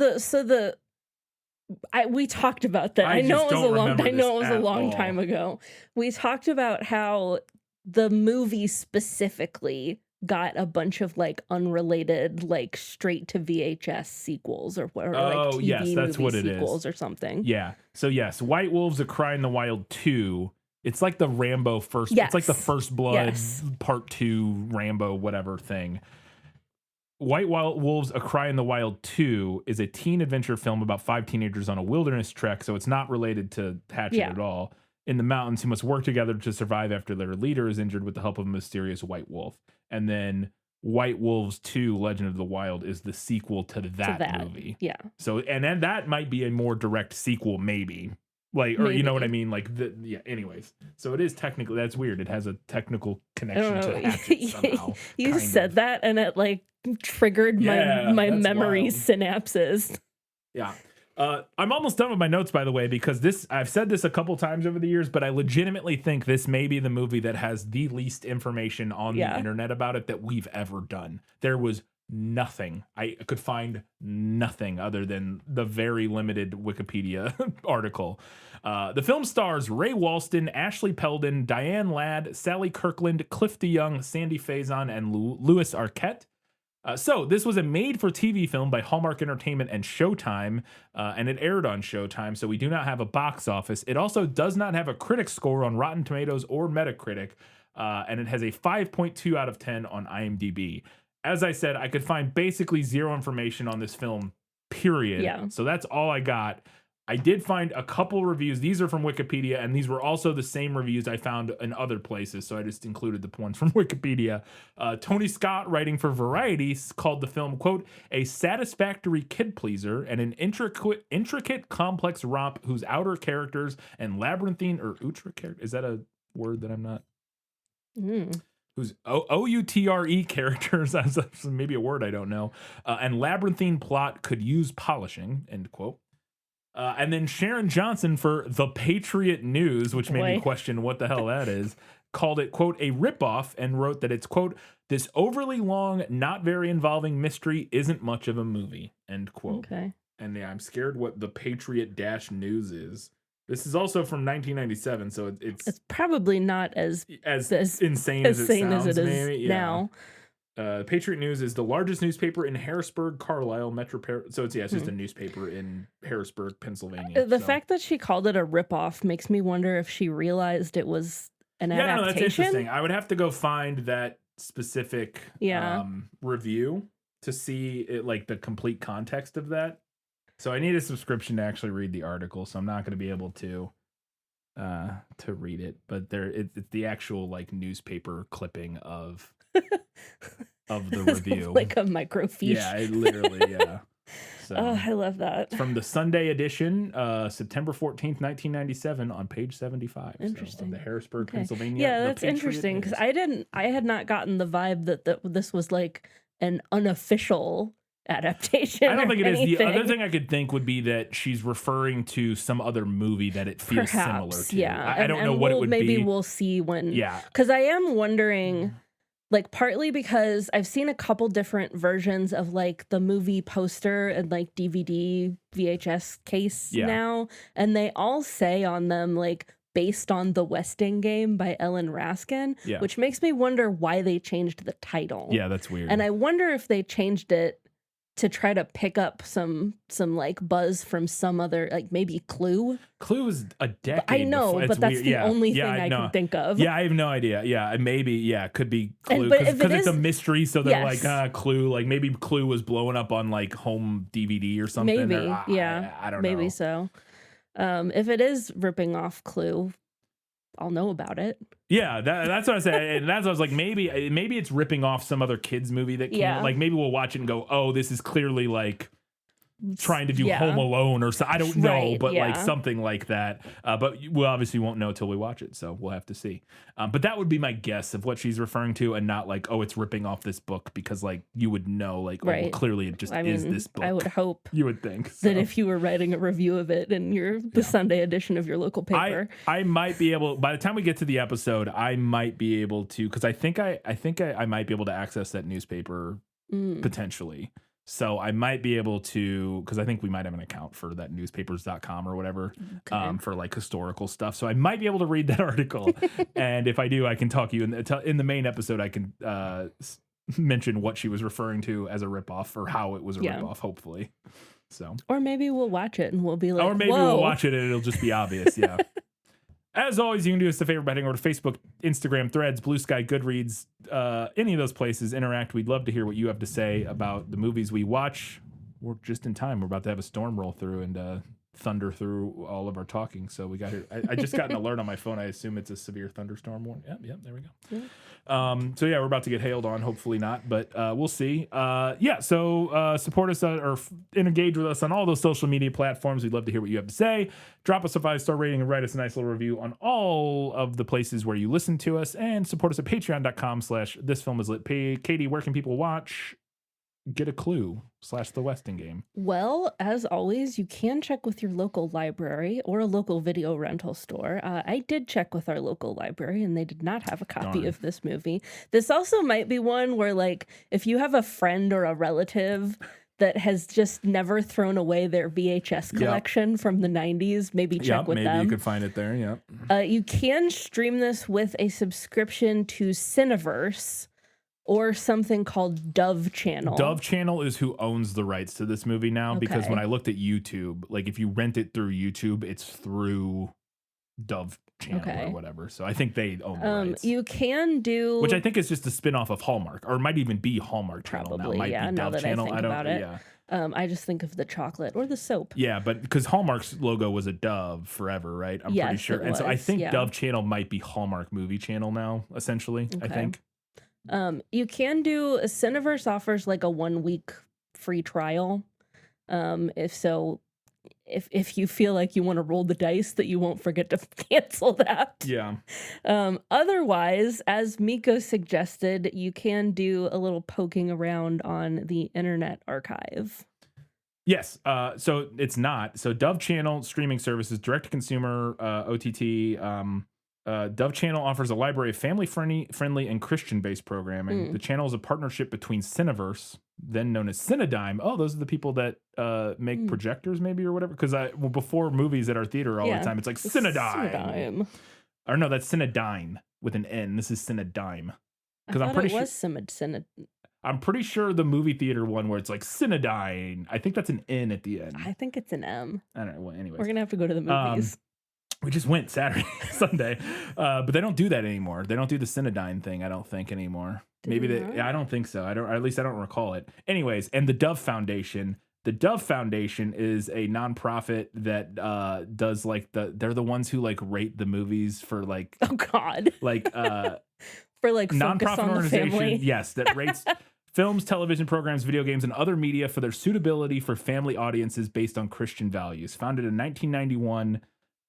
we talked about that. I know it was a long time ago. We talked about how the movie specifically got a bunch of like unrelated, like straight to VHS sequels or like TV yes, that's movie what it sequels is. Or something. Yeah. So yes, White Wolves, A Cry in the Wild 2. It's like the Rambo first. Yes. It's like the First Blood Yes. Part 2 Rambo whatever thing. White Wolves, A Cry in the Wild 2 is a teen adventure film about 5 teenagers on a wilderness trek, so it's not related to Hatchet at all. In the mountains, who must work together to survive after their leader is injured with the help of a mysterious white wolf. And then White Wolves 2, Legend of the Wild is the sequel to that movie. Yeah. So, and then that might be a more direct sequel, maybe. Like, or you know what I mean? Like, anyways. So it is technically, that's weird. It has a technical connection to Hatchet somehow. You said that and it like triggered my memory synapses. Yeah. I'm almost done with my notes, by the way, because I've said this a couple times over the years, but I legitimately think this may be the movie that has the least information on the internet about it that we've ever done. There was nothing. I could find nothing other than the very limited Wikipedia article. The film stars Ray Walston, Ashley Peldon, Diane Ladd, Sally Kirkland, Cliff DeYoung, Sandy Faison, and Louis Arquette. So this was a made-for-TV film by Hallmark Entertainment and Showtime, and it aired on Showtime, so we do not have a box office. It also does not have a critic score on Rotten Tomatoes or Metacritic, and it has a 5.2 out of 10 on IMDb. As I said, I could find basically zero information on this film, period. Yeah. So that's all I got. I did find a couple reviews. These are from Wikipedia, and these were also the same reviews I found in other places, so I just included the ones from Wikipedia. Tony Scott, writing for Variety, called the film, quote, a satisfactory kid-pleaser and an intricate, complex romp whose outer characters and labyrinthine, or outre character, is that a word that I'm not... Whose O-U-T-R-E characters, maybe a word I don't know, and labyrinthine plot could use polishing, end quote. And then Sharon Johnson for The Patriot News, which made me question what the hell that is, called it, quote, a ripoff, and wrote that it's, quote, this overly long, not very involving mystery isn't much of a movie, end quote. Okay. And yeah, I'm scared what The Patriot News is. This is also from 1997, so it's probably not as insane as it sounds, as it is maybe. Yeah. now. Patriot News is the largest newspaper in Harrisburg, Carlisle, so it's just a newspaper in Harrisburg, Pennsylvania. The fact that she called it a ripoff makes me wonder if she realized it was an adaptation. No, that's interesting. I would have to go find that specific review to see it, like the complete context of that. So I need a subscription to actually read the article, so I'm not going to be able to read it. But it's the actual like newspaper clipping of the review, like a microfiche. Yeah, it literally, yeah. So, I love that. It's from the Sunday edition, September 14th, 1997, on page 75. Interesting. So, the Harrisburg, Pennsylvania. Yeah, that's interesting because I had not gotten the vibe that this was like an unofficial adaptation. I don't think it is. Anything. The other thing I could think would be that she's referring to some other movie that it feels similar to. Yeah, I don't know what it would maybe be. Maybe we'll see when. Yeah. Because I am wondering, like, partly because I've seen a couple different versions of like the movie poster and like DVD VHS case now, and they all say on them like based on The Westing Game by Ellen Raskin, which makes me wonder why they changed the title. Yeah, that's weird. And I wonder if they changed it to try to pick up some like buzz from some other, like maybe Clue. Clue is a decade. I know, before. but that's weird. the only thing I can think of. Yeah, I have no idea. Yeah, maybe. Yeah, it could be Clue because it's a mystery. So they're like, Clue. Like maybe Clue was blowing up on like home DVD or something. Maybe. Or, I don't know. Maybe so. If it is ripping off Clue, I'll know about it. Yeah, that's what I said, and that's what I was like. Maybe it's ripping off some other kids movie that came. Like maybe we'll watch it and go, oh, this is clearly like trying to do Home Alone or so. I don't know, but like something like that. But we obviously won't know till we watch it, so we'll have to see. But that would be my guess of what she's referring to, and not like, oh, it's ripping off this book, because like you would know, like, oh, well, clearly it just is this book. I would hope you would think that if you were writing a review of it in the Sunday edition of your local paper, I might be able. By the time we get to the episode, I might be able to, because I think I might be able to access that newspaper potentially. So I might be able to, because I think we might have an account for that newspapers.com or whatever, for like historical stuff. So I might be able to read that article. And if I do, I can talk you in the main episode. I can mention what she was referring to as a ripoff, or how it was a ripoff, hopefully. So, or maybe we'll watch it and we'll be like, or maybe whoa. we'll watch it and it'll just be obvious. Yeah. As always, you can do us a favor by heading over to Facebook, Instagram, Threads, Blue Sky, Goodreads, any of those places. Interact. We'd love to hear what you have to say about the movies we watch. We're just in time. We're about to have a storm roll through and thunder through all of our talking. So we got here. I just got an alert on my phone. I assume it's a severe thunderstorm warning. Yep, there we go. Yeah. So yeah, we're about to get hailed on. Hopefully not, but we'll see. So support us or engage with us on all those social media platforms. We'd love to hear what you have to say. Drop us a 5-star rating and write us a nice little review on all of the places where you listen to us, and support us at patreon.com/thisfilmislit. Katie, where can people watch Get a Clue / The Westing Game? Well, as always, you can check with your local library or a local video rental store. I did check with our local library, and they did not have a copy of this movie. This also might be one where, like, if you have a friend or a relative that has just never thrown away their VHS collection from the 90s, maybe check with them. Maybe you could find it there, You can stream this with a subscription to Cineverse, or something called Dove Channel. Dove Channel is who owns the rights to this movie now, because Okay. when I looked at YouTube, like if you rent it through YouTube, it's through Dove Channel Okay. or whatever. So I think they own the rights. You can do, Which I think is just a spin-off of Hallmark, or it might even be Hallmark Channel now. probably, It might yeah, be now Dove that Channel. I think I don't, about it. yeah. I just think of the chocolate or the soap. Yeah, but because Hallmark's logo was a dove forever, right? I'm pretty Yes, sure. it And so I was, think yeah. Dove Channel might be Hallmark Movie Channel now, essentially, I Okay. think. You can do, Cineverse offers like a 1 week free trial. If you feel like you want to roll the dice that you won't forget to cancel that. Yeah. Otherwise, as Miko suggested, you can do a little poking around on the Internet Archive. Yes. So it's not. So Dove Channel streaming services, direct to consumer, OTT. Dove Channel offers a library of family-friendly and Christian-based programming. The channel is a partnership between Cineverse, then known as Cinedigm. Oh, those are the people that make projectors, maybe, or whatever. Because before movies at our theater all the time, it's like Cinedigm. Or no, that's Cinedigm with an N. This is Cinedigm. Because I'm pretty sure. I'm pretty sure the movie theater one where it's like Cinedigm. I think that's an N at the end. I think it's an M. I don't know. Well, anyways. We're going to have to go to the movies. We just went Saturday, Sunday, but they don't do that anymore. They don't do the Cinedigm thing, I don't think, anymore. Maybe they. Yeah, I don't think so. I don't. Or at least I don't recall it. Anyways, and the Dove Foundation. The Dove Foundation is a nonprofit that does like they're the ones who like rate the movies for like Oh God. like For like nonprofit on organization. Yes, that rates films, television programs, video games, and other media for their suitability for family audiences based on Christian values. Founded in 1991.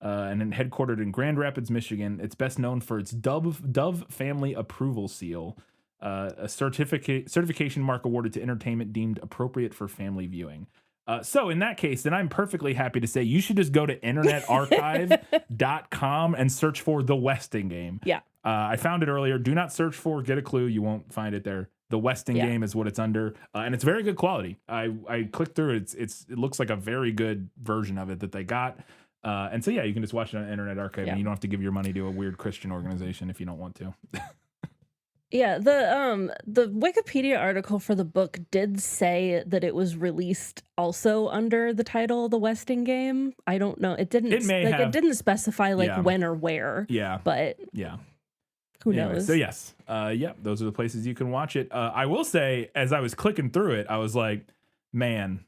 And then headquartered in Grand Rapids, Michigan. It's best known for its Dove Family Approval Seal, a certification mark awarded to entertainment deemed appropriate for family viewing. So in that case, then I'm perfectly happy to say you should just go to internetarchive.com and search for The Westing Game. Yeah. I found it earlier. Do not search for Get a Clue. You won't find it there. The Westing Game is what it's under, and it's very good quality. I clicked through it. It looks like a very good version of it that they got. And so, yeah, you can just watch it on Internet Archive, and you don't have to give your money to a weird Christian organization if you don't want to. Yeah, the Wikipedia article for the book did say that it was released also under the title The Westing Game. I don't know. It didn't. It may have. It didn't specify when or where. Yeah, but yeah. Who anyway, knows? So yes, those are the places you can watch it. I will say, as I was clicking through it, I was like, man.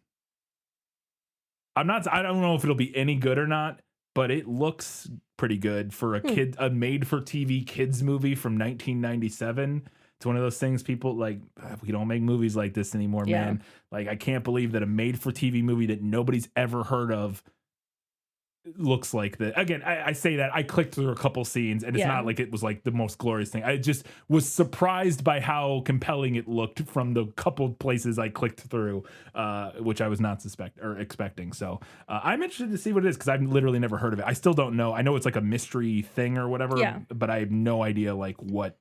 I don't know if it'll be any good or not, but it looks pretty good for a made-for-TV kids movie from 1997. It's one of those things people like, we don't make movies like this anymore, man. Like, I can't believe that a made-for-TV movie that nobody's ever heard of looks like that. Again, I say that I clicked through a couple scenes and it's not like it was like the most glorious thing. I just was surprised by how compelling it looked from the couple places I clicked through, which I was not expecting. So I'm interested to see what it is because I've literally never heard of it. I still don't know. I know it's like a mystery thing or whatever, but I have no idea like what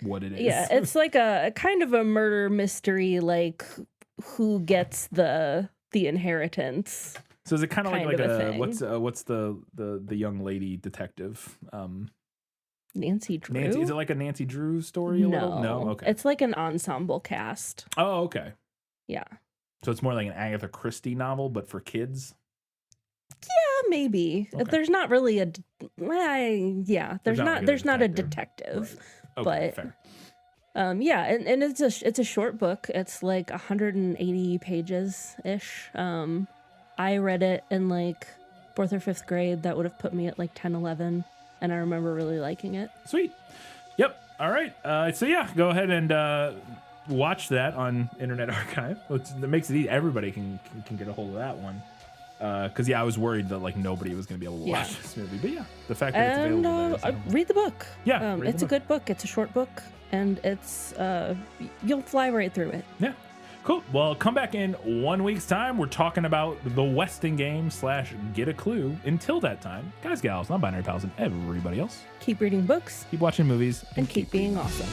it is. Yeah, it's like a kind of a murder mystery, like who gets the inheritance. So is it kind of like a what's the young lady detective? Nancy Drew? Is it like a Nancy Drew story? No, okay. It's like an ensemble cast. Oh, okay. Yeah. So it's more like an Agatha Christie novel, but for kids. Yeah, maybe. Okay. There's not really a. There's not a detective, right. Okay, but. fair. And it's a short book. It's like 180 pages ish. I read it in like 4th or 5th grade. That would have put me at like 10, 11. And I remember really liking it. Sweet. Yep. All right. So yeah, go ahead and watch that on Internet Archive. That makes it easy. Everybody can get a hold of that one. Because I was worried that like nobody was going to be able to watch this movie. But yeah, the fact that it's available there is read the book. Yeah, it's a good book. It's a short book, and it's you'll fly right through it. Yeah. Cool. Well, come back in 1 week's time. We're talking about the Westing Game / Get a Clue. Until that time, guys, gals, non-binary pals, and everybody else, Keep reading books. keep watching movies. And keep being awesome.